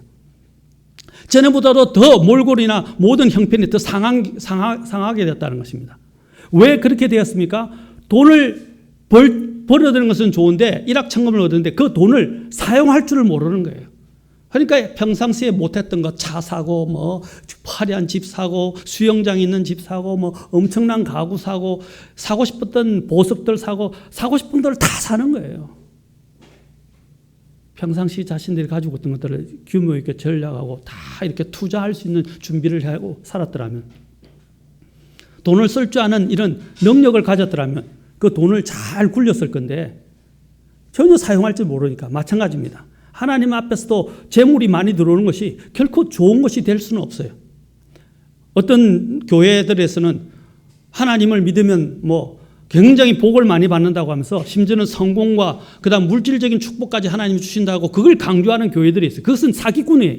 A: 전에보다도 더 몰골이나 모든 형편이 더 상하게 되었다는 것입니다. 왜 그렇게 되었습니까? 돈을 벌어들이는 것은 좋은데 일확천금을 얻었는데 그 돈을 사용할 줄을 모르는 거예요. 그러니까 평상시에 못했던 거 차 사고 뭐 화려한 집 사고 수영장 있는 집 사고 뭐 엄청난 가구 사고 사고 싶었던 보석들 사고 사고 싶은 걸 다 사는 거예요. 평상시 자신들이 가지고 있던 것들을 규모 있게 전략하고 다 이렇게 투자할 수 있는 준비를 하고 살았더라면, 돈을 쓸 줄 아는 이런 능력을 가졌더라면 그 돈을 잘 굴렸을 건데 전혀 사용할 줄 모르니까 마찬가지입니다. 하나님 앞에서도 재물이 많이 들어오는 것이 결코 좋은 것이 될 수는 없어요. 어떤 교회들에서는 하나님을 믿으면 뭐 굉장히 복을 많이 받는다고 하면서 심지어는 성공과 그다음 물질적인 축복까지 하나님이 주신다고 그걸 강조하는 교회들이 있어요. 그것은 사기꾼이에요.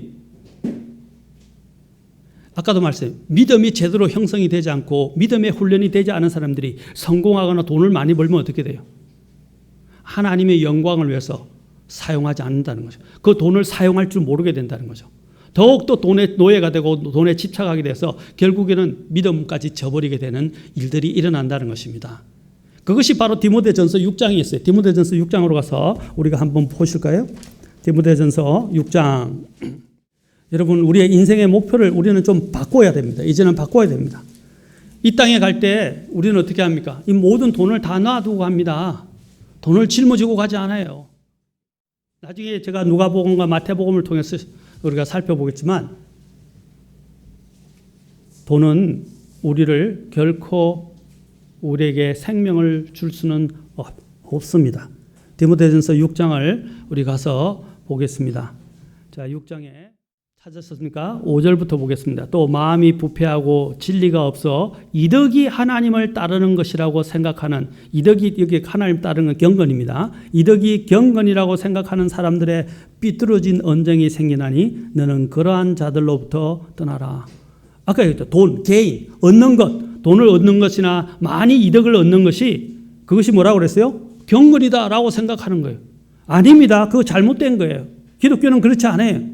A: 아까도 말씀했어요. 믿음이 제대로 형성이 되지 않고 믿음의 훈련이 되지 않은 사람들이 성공하거나 돈을 많이 벌면 어떻게 돼요? 하나님의 영광을 위해서 사용하지 않는다는 거죠. 그 돈을 사용할 줄 모르게 된다는 거죠. 더욱더 돈의 노예가 되고 돈에 집착하게 돼서 결국에는 믿음까지 저버리게 되는 일들이 일어난다는 것입니다. 그것이 바로 디모데전서 6장에 있어요. 디모데전서 6장으로 가서 우리가 한번 보실까요? 디모데전서 6장. 여러분, 우리의 인생의 목표를 우리는 좀 바꿔야 됩니다. 이제는 바꿔야 됩니다. 이 땅에 갈 때 우리는 어떻게 합니까? 이 모든 돈을 다 놔두고 갑니다. 돈을 짊어지고 가지 않아요. 나중에 제가 누가복음과 마태복음을 통해서 우리가 살펴보겠지만 돈은 우리를 결코 우리에게 생명을 줄 수는 없습니다. 디모데전서 6장을 우리 가서 보겠습니다. 자, 6장에 찾았습니까? 5절부터 보겠습니다. 또 마음이 부패하고 진리가 없어 이덕이 하나님을 따르는 것이라고 생각하는, 이덕이 여기 하나님 따르는 경건입니다. 이덕이 경건이라고 생각하는 사람들의 삐뚤어진 언쟁이 생기나니 너는 그러한 자들로부터 떠나라. 아까 얘기했죠. 돈, 개인, 얻는 것, 돈을 얻는 것이나 많이 이덕을 얻는 것이 그것이 뭐라고 그랬어요? 경건이다라고 생각하는 거예요. 아닙니다. 그거 잘못된 거예요. 기독교는 그렇지 않아요.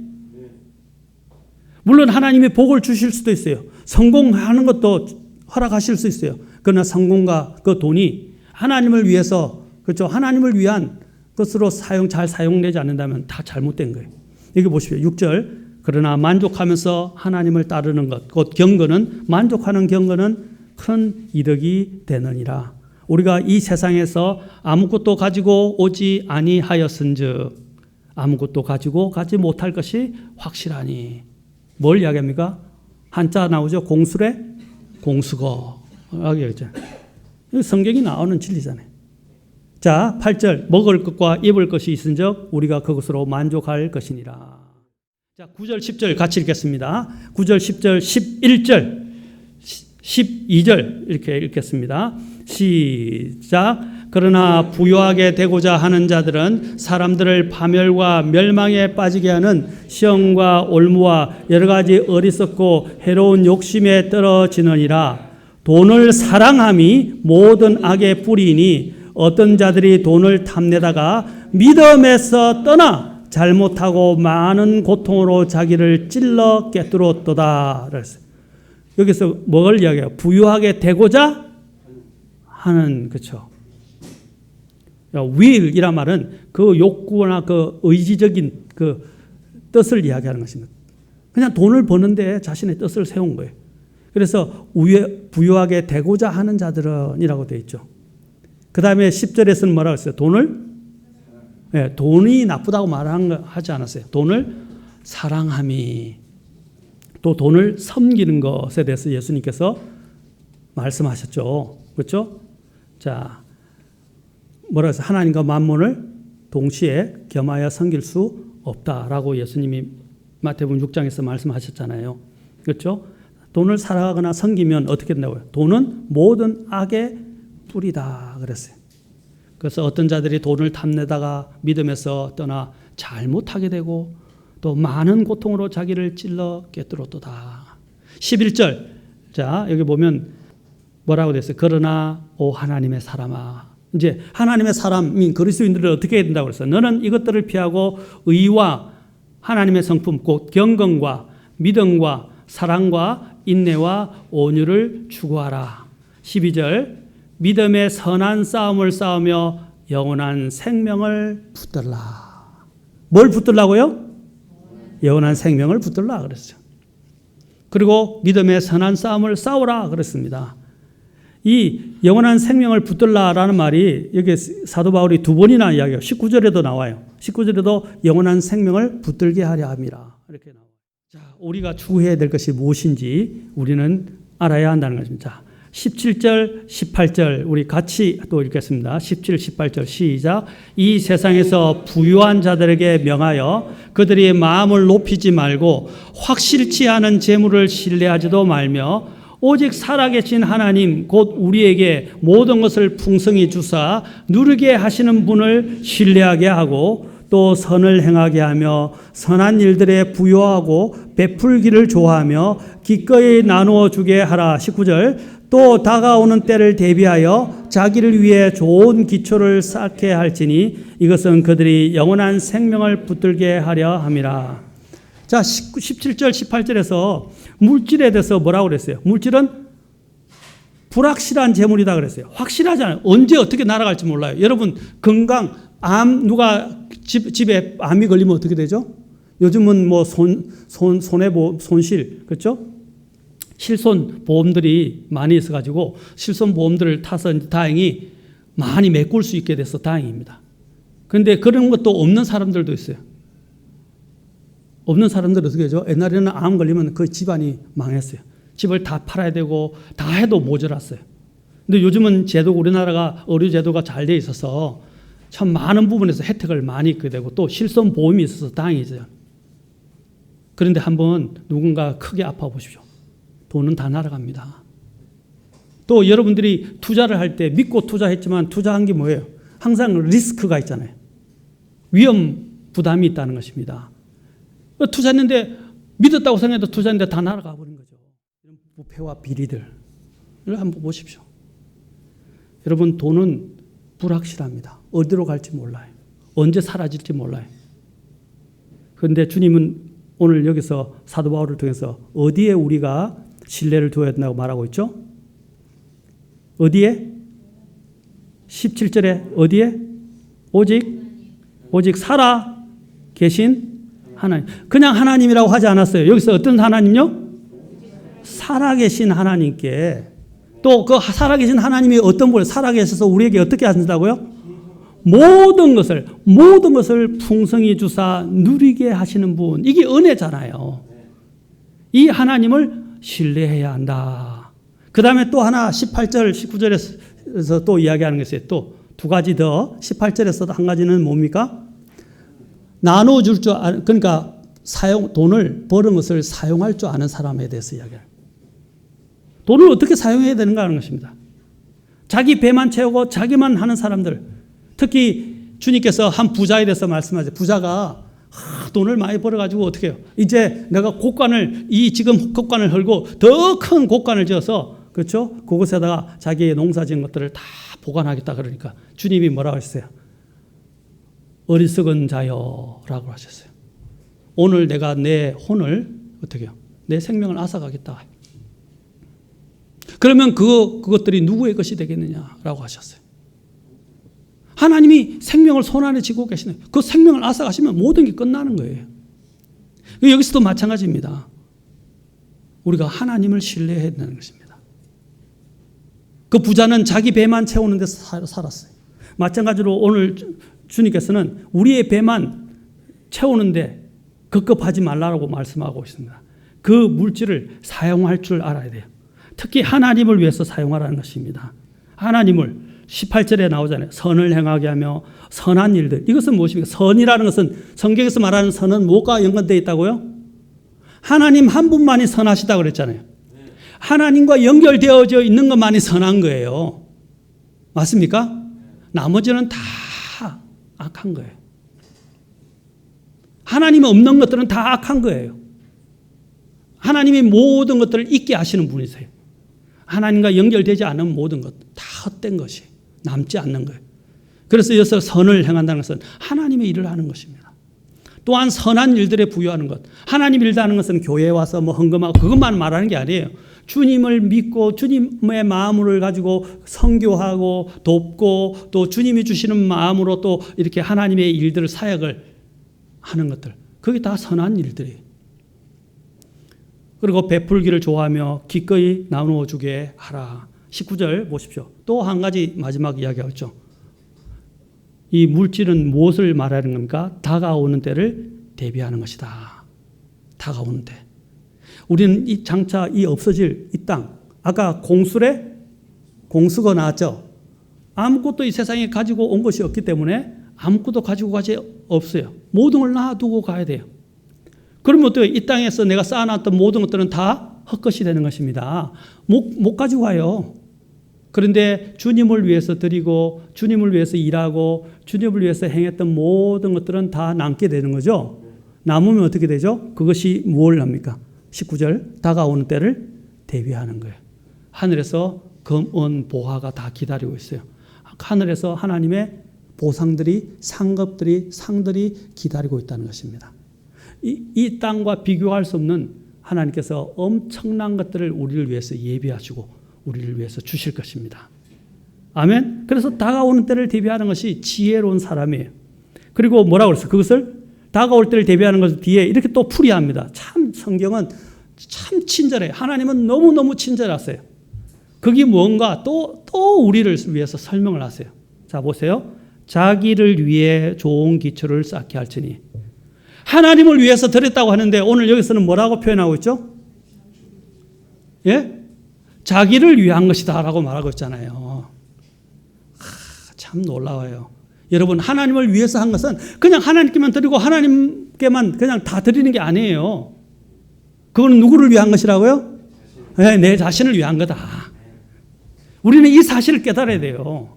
A: 물론 하나님이 복을 주실 수도 있어요. 성공하는 것도 허락하실 수 있어요. 그러나 성공과 그 돈이 하나님을 위해서, 그렇죠? 하나님을 위한 것으로 잘 사용되지 않는다면 다 잘못된 거예요. 여기 보십시오. 6절. 그러나 만족하면서 하나님을 따르는 것, 곧 경건은, 만족하는 경건은 큰 이득이 되느니라. 우리가 이 세상에서 아무것도 가지고 오지 아니하였은즉 아무것도 가지고 가지 못할 것이 확실하니. 뭘 이야기합니까? 한자 나오죠. 공수래, 공수거. 성경이 나오는 진리잖아요. 자, 8절. 먹을 것과 입을 것이 있은즉 우리가 그것으로 만족할 것이니라. 자, 9절, 10절 같이 읽겠습니다. 9절, 10절, 11절, 12절 이렇게 읽겠습니다. 시작. 그러나 부유하게 되고자 하는 자들은 사람들을 파멸과 멸망에 빠지게 하는 시험과 올무와 여러 가지 어리석고 해로운 욕심에 떨어지느니라. 돈을 사랑함이 모든 악의 뿌리이니 어떤 자들이 돈을 탐내다가 믿음에서 떠나 잘못하고 많은 고통으로 자기를 찔러 깨뜨렸도다. 그랬어요. 여기서 뭘 이야기해요? 부유하게 되고자 하는, 그렇죠. will이란 말은 그 욕구나 그 의지적인 그 뜻을 이야기하는 것입니다. 그냥 돈을 버는데 자신의 뜻을 세운 거예요. 그래서 부유하게 되고자 하는 자들은 이라고 되어 있죠. 그 다음에 10절에서는 뭐라고 했어요? 돈이 나쁘다고 하지 않았어요. 돈을 사랑함이. 또 돈을 섬기는 것에 대해서 예수님께서 말씀하셨죠. 그렇죠? 자, 뭐라고 해서 하나님과 만몬을 동시에 겸하여 섬길 수 없다라고 예수님이 마태복음 6장에서 말씀하셨잖아요. 그렇죠? 돈을 사랑하거나 섬기면 어떻게 된다고요? 돈은 모든 악의 뿌리다 그랬어요. 그래서 어떤 자들이 돈을 탐내다가 믿음에서 떠나 잘못하게 되고 또 많은 고통으로 자기를 찔러 꿰뚫었도다. 11절. 자, 여기 보면 뭐라고 됐어요? 그러나 오 하나님의 사람아. 이제 하나님의 사람인 그리스도인들을 어떻게 해야 된다고 그랬어요? 너는 이것들을 피하고 의와 하나님의 성품 곧 경건과 믿음과 사랑과 인내와 온유를 추구하라. 12절. 믿음의 선한 싸움을 싸우며 영원한 생명을 붙들라. 뭘 붙들라고요? 영원한 생명을 붙들라 그랬어요. 그리고 믿음의 선한 싸움을 싸우라 그랬습니다. 이 영원한 생명을 붙들라라는 말이 여기 사도 바울이 두 번이나 이야기해요. 19절에도 나와요. 19절에도 영원한 생명을 붙들게 하려 함이라. 이렇게 나와요. 자, 우리가 추구해야 될 것이 무엇인지 우리는 알아야 한다는 것입니다. 17절, 18절 우리 같이 또 읽겠습니다. 17, 18절 시작. 이 세상에서 부유한 자들에게 명하여 그들이 마음을 높이지 말고 확실치 않은 재물을 신뢰하지도 말며 오직 살아계신 하나님 곧 우리에게 모든 것을 풍성히 주사 누리게 하시는 분을 신뢰하게 하고 또 선을 행하게 하며 선한 일들에 부요하고 베풀기를 좋아하며 기꺼이 나누어 주게 하라. 19절. 또 다가오는 때를 대비하여 자기를 위해 좋은 기초를 쌓게 할지니 이것은 그들이 영원한 생명을 붙들게 하려 함이라. 자, 17절 18절에서 물질에 대해서 뭐라고 그랬어요? 물질은 불확실한 재물이다 그랬어요. 확실하잖아요. 언제 어떻게 날아갈지 몰라요. 여러분 건강, 암 누가 집에 암이 걸리면 어떻게 되죠? 요즘은 뭐 손해보험, 손실, 그렇죠? 실손 보험들이 많이 있어가지고 실손 보험들을 타서 다행히 많이 메꿀 수 있게 돼서 다행입니다. 그런데 그런 것도 없는 사람들도 있어요. 없는 사람들은 어떻게 하죠? 옛날에는 암 걸리면 그 집안이 망했어요. 집을 다 팔아야 되고 다 해도 모자랐어요. 근데 요즘은 제도 우리나라가 의료 제도가 잘 돼 있어서 참 많은 부분에서 혜택을 많이 있게 되고 또 실손 보험이 있어서 다행이죠. 그런데 한번 누군가 크게 아파 보십시오. 돈은 다 날아갑니다. 또 여러분들이 투자를 할 때 믿고 투자했지만 투자한 게 뭐예요? 항상 리스크가 있잖아요. 위험 부담이 있다는 것입니다. 투자했는데 믿었다고 생각해도 투자했는데 다 날아가 버린 거죠. 이런 부패와 비리들을 한번 보십시오. 여러분 돈은 불확실합니다. 어디로 갈지 몰라요. 언제 사라질지 몰라요. 그런데 주님은 오늘 여기서 사도 바울을 통해서 어디에 우리가 신뢰를 두어야 된다고 말하고 있죠? 어디에? 17절에 어디에? 오직 살아 계신 하나님. 그냥 하나님이라고 하지 않았어요. 여기서 어떤 하나님요? 살아계신 하나님께 또 그 살아계신 하나님이 어떤 분을 살아계셔서 우리에게 어떻게 하신다고요? 모든 것을 풍성히 주사 누리게 하시는 분. 이게 은혜잖아요. 이 하나님을 신뢰해야 한다. 그 다음에 또 하나 18절 19절에서 또 이야기하는 게 있어요. 또 두 가지 더 18절에서도 한 가지는 뭡니까? 나눠줄 줄 그러니까 돈을 버는 것을 사용할 줄 아는 사람에 대해서 이야기해요. 돈을 어떻게 사용해야 되는가 하는 것입니다. 자기 배만 채우고 자기만 하는 사람들, 특히 주님께서 한 부자에 대해서 말씀하세요. 부자가 돈을 많이 벌어가지고 어떻게 해요? 이제 내가 지금 곡간을 헐고 더 큰 곡간을 지어서, 그렇죠? 그곳에다가 자기의 농사 지은 것들을 다 보관하겠다 그러니까 주님이 뭐라고 하셨어요? 어리석은 자여라고 하셨어요. 오늘 내가 내 혼을 어떻게 해요? 내 생명을 앗아가겠다. 그러면 그것들이 누구의 것이 되겠느냐라고 하셨어요. 하나님이 생명을 손안에 쥐고 계시는 그 생명을 앗아가시면 모든 게 끝나는 거예요. 여기서도 마찬가지입니다. 우리가 하나님을 신뢰해야 되는 것입니다. 그 부자는 자기 배만 채우는 데서 살았어요. 마찬가지로 오늘 주님께서는 우리의 배만 채우는데 급급하지 말라고 말씀하고 있습니다. 그 물질을 사용할 줄 알아야 돼요. 특히 하나님을 위해서 사용하라는 것입니다. 하나님을 18절에 나오잖아요. 선을 행하게 하며 선한 일들. 이것은 무엇입니까? 선이라는 것은 성경에서 말하는 선은 무엇과 연관되어 있다고요? 하나님 한 분만이 선하시다고 그랬잖아요. 하나님과 연결되어져 있는 것만이 선한 거예요. 맞습니까? 나머지는 다 악한 거예요. 하나님이 없는 것들은 다 악한 거예요. 하나님이 모든 것들을 있게 하시는 분이세요. 하나님과 연결되지 않은 모든 것 다 헛된 것이 남지 않는 거예요. 그래서 여기서 선을 행한다는 것은 하나님의 일을 하는 것입니다. 또한 선한 일들에 부여하는 것. 하나님 일을 하는 것은 교회에 와서 뭐 헌금하고 그것만 말하는 게 아니에요. 주님을 믿고 주님의 마음을 가지고 선교하고 돕고 또 주님이 주시는 마음으로 또 이렇게 하나님의 일들을 사역을 하는 것들. 그게 다 선한 일들이에요. 그리고 베풀기를 좋아하며 기꺼이 나누어 주게 하라. 19절 보십시오. 또 한 가지 마지막 이야기하죠. 이 물질은 무엇을 말하는 겁니까? 다가오는 때를 대비하는 것이다. 다가오는 때. 우리는 이 장차 이 없어질 이 땅. 아까 공수가 나왔죠. 아무것도 이 세상에 가지고 온 것이 없기 때문에 아무것도 가지고 가지 없어요. 모든 걸 놔두고 가야 돼요. 그러면 또 이 땅에서 내가 쌓아놨던 모든 것들은 다 헛것이 되는 것입니다. 못 가지고 가요. 그런데 주님을 위해서 드리고 주님을 위해서 일하고 주님을 위해서 행했던 모든 것들은 다 남게 되는 거죠. 남으면 어떻게 되죠? 그것이 무엇을 합니까? 19절 다가오는 때를 대비하는 거예요. 하늘에서 금은 보화가 다 기다리고 있어요. 하늘에서 하나님의 보상들이 상들이 기다리고 있다는 것입니다. 이 땅과 비교할 수 없는 하나님께서 엄청난 것들을 우리를 위해서 예비하시고 우리를 위해서 주실 것입니다. 아멘. 그래서 다가오는 때를 대비하는 것이 지혜로운 사람이에요. 그리고 뭐라고 그랬어요? 그것을 다가올 때를 대비하는 것을 뒤에 이렇게 또 풀이합니다. 참 성경은 참 친절해요. 하나님은 너무너무 친절하세요. 그게 뭔가 또 우리를 위해서 설명을 하세요. 자 보세요. 자기를 위해 좋은 기초를 쌓게 할지니. 하나님을 위해서 드렸다고 하는데 오늘 여기서는 뭐라고 표현하고 있죠? 예? 자기를 위한 것이다 라고 말하고 있잖아요. 참 놀라워요. 여러분 하나님을 위해서 한 것은 그냥 하나님께만 드리고 하나님께만 그냥 다 드리는 게 아니에요. 그건 누구를 위한 것이라고요? 네, 내 자신을 위한 거다. 우리는 이 사실을 깨달아야 돼요.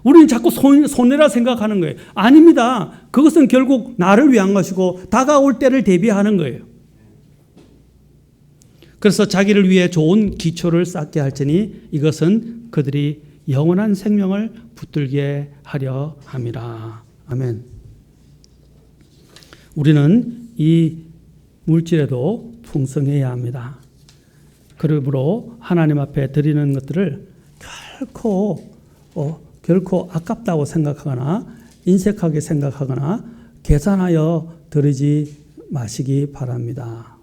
A: 우리는 자꾸 손해라 생각하는 거예요. 아닙니다. 그것은 결국 나를 위한 것이고 다가올 때를 대비하는 거예요. 그래서 자기를 위해 좋은 기초를 쌓게 할지니 이것은 그들이 영원한 생명을 붙들게 하려 함이라. 아멘. 우리는 이 물질에도 풍성해야 합니다. 그러므로 하나님 앞에 드리는 것들을 결코 아깝다고 생각하거나 인색하게 생각하거나 계산하여 드리지 마시기 바랍니다.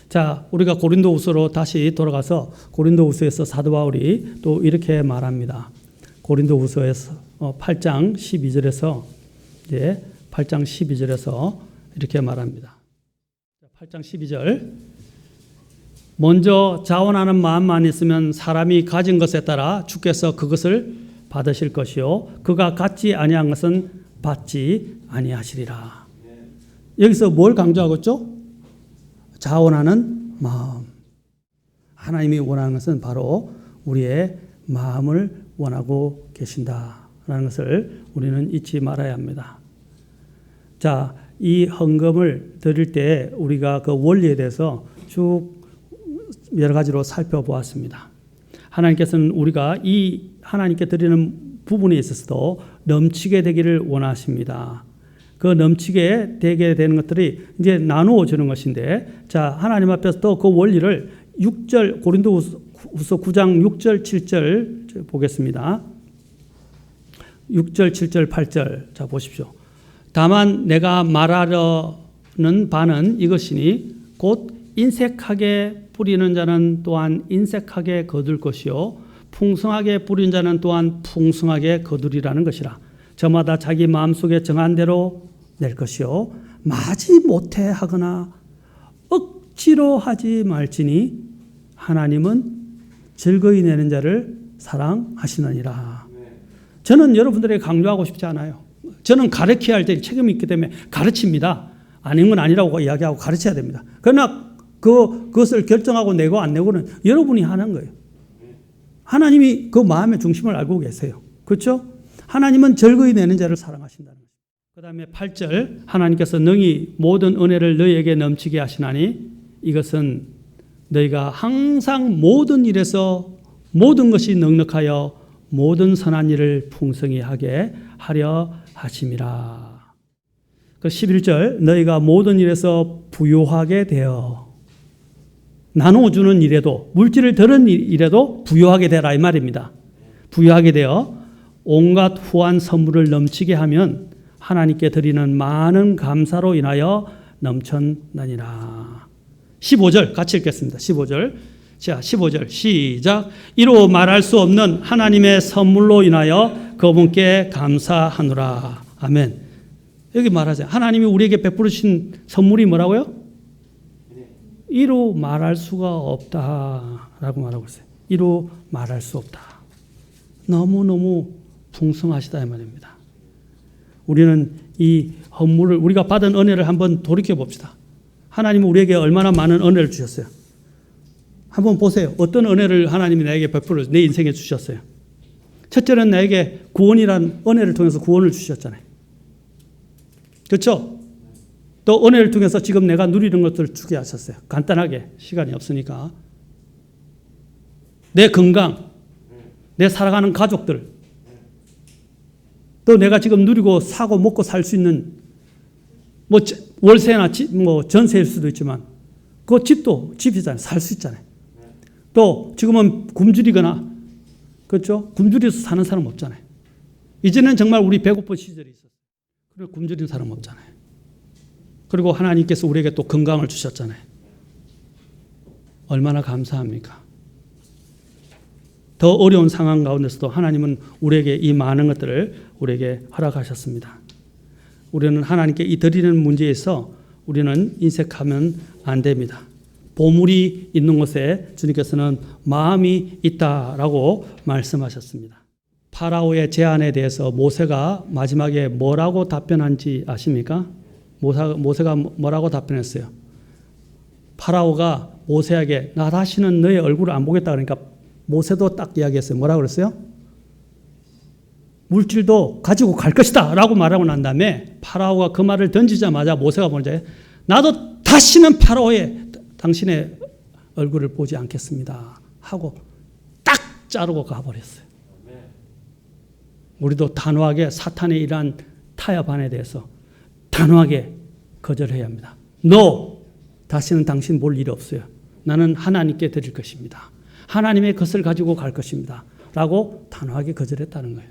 A: 자, 우리가 고린도후서로 다시 돌아가서 고린도후서에서 사도 바울이 또 이렇게 말합니다. 고린도후서에서 8장 12절에서 이제 8장 12절에서 이렇게 말합니다. 8장 12절. 먼저 자원하는 마음만 있으면 사람이 가진 것에 따라 주께서 그것을 받으실 것이요 그가 갖지 아니한 것은 받지 아니하시리라. 여기서 뭘 강조하고 있죠? 자원하는 마음. 하나님이 원하는 것은 바로 우리의 마음을 원하고 계신다라는 것을 우리는 잊지 말아야 합니다. 자, 이 헌금을 드릴 때 우리가 그 원리에 대해서 쭉 여러 가지로 살펴보았습니다. 하나님께서는 우리가 이 하나님께 드리는 부분에 있어서도 넘치게 되기를 원하십니다. 그 넘치게 되게 되는 것들이 이제 나누어 주는 것인데, 자, 하나님 앞에서 또 그 원리를 6절, 고린도후서 9장 6절, 7절 보겠습니다. 6절, 7절, 8절. 자, 보십시오. 다만 내가 말하려는 바는 이것이니 곧 인색하게 뿌리는 자는 또한 인색하게 거둘 것이요 풍성하게 뿌린 자는 또한 풍성하게 거두리라는 것이라. 저마다 자기 마음속에 정한 대로 낼 것이요 마지 못해 하거나 억지로 하지 말지니 하나님은 즐거이 내는 자를 사랑하시느니라. 저는 여러분들에게 강조하고 싶지 않아요. 저는 가르쳐야 할 때 책임이 있기 때문에 가르칩니다. 아닌 건 아니라고 이야기하고 가르쳐야 됩니다. 그러나 그것을 결정하고 내고 안 내고는 여러분이 하는 거예요. 하나님이 그 마음의 중심을 알고 계세요. 그렇죠? 하나님은 즐거이 내는 자를 사랑하신다는 거예요. 그 다음에 8절 하나님께서 능히 모든 은혜를 너희에게 넘치게 하시나니 이것은 너희가 항상 모든 일에서 모든 것이 넉넉하여 모든 선한 일을 풍성히 하게 하려 하심이라. 그 11절 너희가 모든 일에서 부요하게 되어 나누어주는 일에도 물질을 드는 일에도 부요하게 되라 이 말입니다. 부요하게 되어 온갖 후한 선물을 넘치게 하면 하나님께 드리는 많은 감사로 인하여 넘쳤나니라. 15절 같이 읽겠습니다. 15절. 자, 15절 시작. 이로 말할 수 없는 하나님의 선물로 인하여 그분께 감사하노라. 아멘. 여기 말하세요. 하나님이 우리에게 베풀으신 선물이 뭐라고요? 이로 말할 수가 없다라고 말하고 있어요. 이로 말할 수 없다. 너무너무 풍성하시다 이 말입니다. 우리는 이 헌물을 우리가 받은 은혜를 한번 돌이켜 봅시다. 하나님은 우리에게 얼마나 많은 은혜를 주셨어요. 한번 보세요. 어떤 은혜를 하나님이 나에게 베풀어 내 인생에 주셨어요. 첫째는 나에게 구원이란 은혜를 통해서 구원을 주셨잖아요. 그렇죠? 또 은혜를 통해서 지금 내가 누리는 것들을 주게 하셨어요. 간단하게 시간이 없으니까. 내 건강, 내 살아가는 가족들, 또 내가 지금 누리고 사고 먹고 살 수 있는 뭐 월세나 뭐 전세일 수도 있지만 그 집도 집이잖아요. 살 수 있잖아요. 또 지금은 굶주리거나 그렇죠? 굶주려서 사는 사람 없잖아요. 이제는 정말 우리 배고픈 시절이 있었어요. 그리고 굶주리는 사람 없잖아요. 그리고 하나님께서 우리에게 또 건강을 주셨잖아요. 얼마나 감사합니까? 더 어려운 상황 가운데서도 하나님은 우리에게 이 많은 것들을 우리에게 허락하셨습니다. 우리는 하나님께 이 드리는 문제에서 우리는 인색하면 안 됩니다. 보물이 있는 곳에 주님께서는 마음이 있다라고 말씀하셨습니다. 파라오의 제안에 대해서 모세가 마지막에 뭐라고 답변한지 아십니까? 모세가 뭐라고 답변했어요? 파라오가 모세에게 나 다시는 너의 얼굴을 안 보겠다 그러니까 모세도 딱 이야기했어요. 뭐라고 그랬어요? 물질도 가지고 갈 것이다 라고 말하고 난 다음에 파라오가 그 말을 던지자마자 모세가 뭐지? 나도 다시는 파라오의 당신의 얼굴을 보지 않겠습니다 하고 딱 자르고 가버렸어요. 우리도 단호하게 사탄의 이러한 타협안에 대해서 단호하게 거절해야 합니다. No! 다시는 당신 볼 일이 없어요. 나는 하나님께 드릴 것입니다. 하나님의 것을 가지고 갈 것입니다. 라고 단호하게 거절했다는 거예요.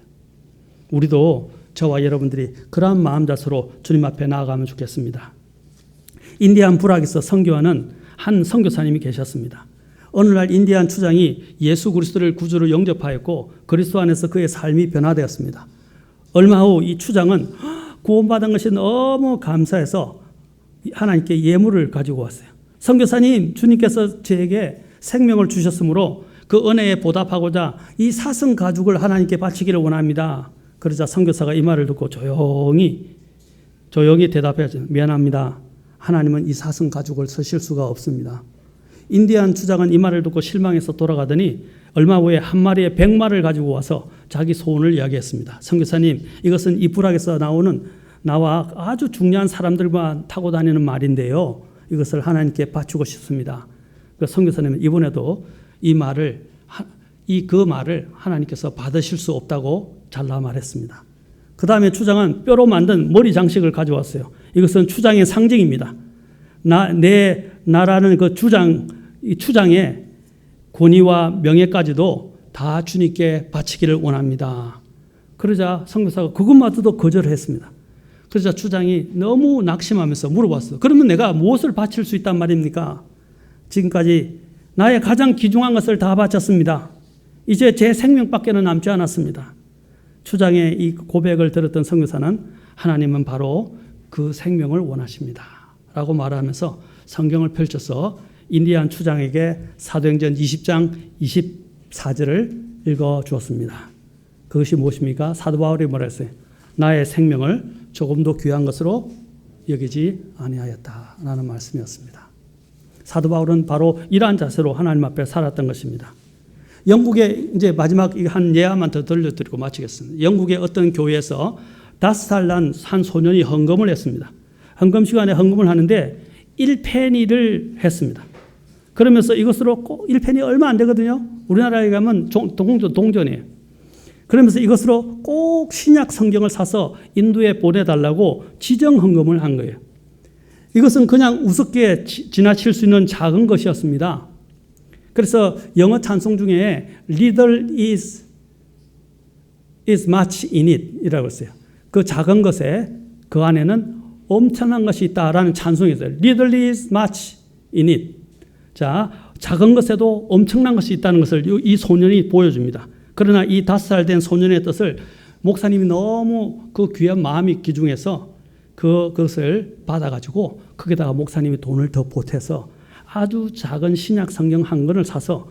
A: 우리도 저와 여러분들이 그러한 마음 자세로 주님 앞에 나아가면 좋겠습니다. 인디안 불악에서 선교하는 한 선교사님이 계셨습니다. 어느 날 인디안 추장이 예수 그리스도를 구주로 영접하였고 그리스도 안에서 그의 삶이 변화되었습니다. 얼마 후 이 추장은 구원받은 것이 너무 감사해서 하나님께 예물을 가지고 왔어요. 선교사님, 주님께서 저에게 생명을 주셨으므로 그 은혜에 보답하고자 이 사슴 가죽을 하나님께 바치기를 원합니다. 그러자 선교사가 이 말을 듣고 조용히 대답해야죠. 미안합니다. 하나님은 이 사슴 가죽을 쓰실 수가 없습니다. 인디안 추장은 이 말을 듣고 실망해서 돌아가더니 얼마 후에 한 마리의 100마리를 가지고 와서 자기 소원을 이야기했습니다. 선교사님, 이것은 이 불악에서 나와 아주 중요한 사람들만 타고 다니는 말인데요. 이것을 하나님께 바치고 싶습니다. 그 선교사님은 이번에도 그 말을 하나님께서 받으실 수 없다고 잘라 말했습니다. 그 다음에 추장은 뼈로 만든 머리 장식을 가져왔어요. 이것은 추장의 상징입니다. 내 나라는 그 추장의 권위와 명예까지도 다 주님께 바치기를 원합니다. 그러자 선교사가 그것마저도 거절을 했습니다. 그러자 추장이 너무 낙심하면서 물어봤어요. 그러면 내가 무엇을 바칠 수 있단 말입니까? 지금까지 나의 가장 귀중한 것을 다 바쳤습니다. 이제 제 생명밖에는 남지 않았습니다. 추장의 이 고백을 들었던 선교사는 하나님은 바로 그 생명을 원하십니다. 라고 말하면서 성경을 펼쳐서 인디안 추장에게 사도행전 20장 24절을 읽어주었습니다. 그것이 무엇입니까? 사도 바울이 뭐라 했어요? 나의 생명을 조금도 귀한 것으로 여기지 아니하였다라는 말씀이었습니다. 사도 바울은 바로 이러한 자세로 하나님 앞에 살았던 것입니다. 영국에 이제 마지막 한 예화만 더 들려드리고 마치겠습니다. 영국의 어떤 교회에서 5살 난 한 소년이 헌금을 했습니다. 헌금 시간에 헌금을 하는데 1페니를 했습니다. 그러면서 이것으로 꼭 1페니 얼마 안 되거든요. 우리나라에 가면 동전이에요. 그러면서 이것으로 꼭 신약 성경을 사서 인도에 보내달라고 지정 헌금을 한 거예요. 이것은 그냥 우습게 지나칠 수 있는 작은 것이었습니다. 그래서 영어 찬송 중에 little is much in it 이라고 했어요. 그 작은 것에 그 안에는 엄청난 것이 있다라는 찬송이 있어요. little is much in it. 자, 작은 것에도 엄청난 것이 있다는 것을 이 소년이 보여줍니다. 그러나 이 5살 된 소년의 뜻을 목사님이 너무 그 귀한 마음이 기중해서 그것을 받아가지고 거기다가 목사님이 돈을 더 보태서 아주 작은 신약 성경 한 권을 사서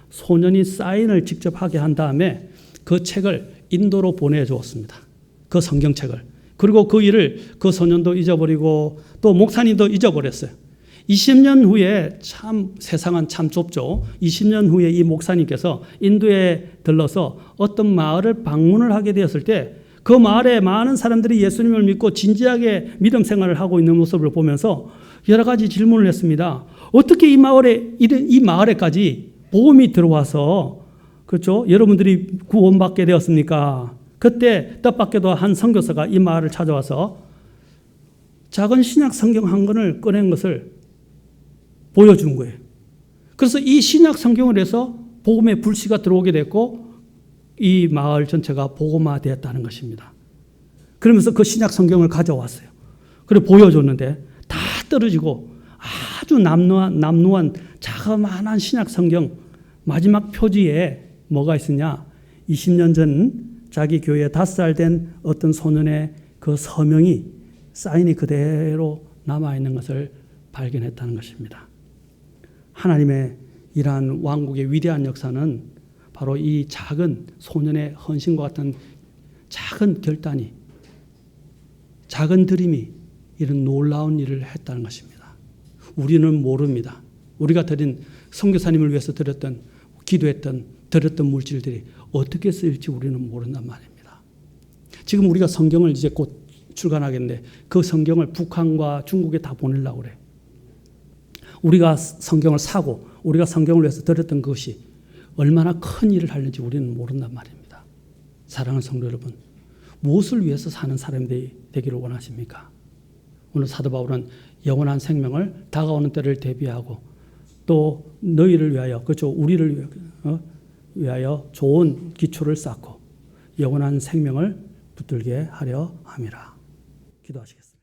A: 소년이 사인을 직접 하게 한 다음에 그 책을 인도로 보내주었습니다. 그 성경책을. 그리고 그 일을 그 소년도 잊어버리고 또 목사님도 잊어버렸어요. 20년 후에 참 세상은 참 좁죠. 20년 후에 이 목사님께서 인도에 들러서 어떤 마을을 방문을 하게 되었을 때 그 마을에 많은 사람들이 예수님을 믿고 진지하게 믿음 생활을 하고 있는 모습을 보면서 여러 가지 질문을 했습니다. 어떻게 이 마을에까지 복음이 들어와서 그렇죠? 여러분들이 구원받게 되었습니까? 그때 뜻밖에도 한 선교사가 이 마을을 찾아와서 작은 신약 성경 한 권을 꺼낸 것을 보여준 거예요. 그래서 이 신약 성경을 해서 복음의 불씨가 들어오게 됐고 이 마을 전체가 복음화되었다는 것입니다. 그러면서 그 신약 성경을 가져왔어요. 그리고 보여줬는데 다 떨어지고 아주 남루한 자그마한 신약 성경 마지막 표지에 뭐가 있으냐? 20년 전 자기 교회에 5살 된 어떤 소년의 그 서명이 사인이 그대로 남아있는 것을 발견했다는 것입니다. 하나님의 이러한 왕국의 위대한 역사는 바로 이 작은 소년의 헌신과 같은 작은 결단이, 작은 드림이 이런 놀라운 일을 했다는 것입니다. 우리는 모릅니다. 우리가 드린 선교사님을 위해서 드렸던, 기도했던, 드렸던 물질들이 어떻게 쓰일지 우리는 모른단 말입니다. 지금 우리가 성경을 이제 곧 출간하겠는데 그 성경을 북한과 중국에 다 보내려고 그래. 우리가 성경을 사고 우리가 성경을 위해서 드렸던 것이 얼마나 큰 일을 하는지 우리는 모른단 말입니다. 사랑하는 성도 여러분, 무엇을 위해서 사는 사람들이 되기를 원하십니까? 오늘 사도 바울은 영원한 생명을 다가오는 때를 대비하고 또 너희를 위하여, 그렇죠, 우리를 위하여 좋은 기초를 쌓고 영원한 생명을 붙들게 하려 함이라. 기도하시겠습니다.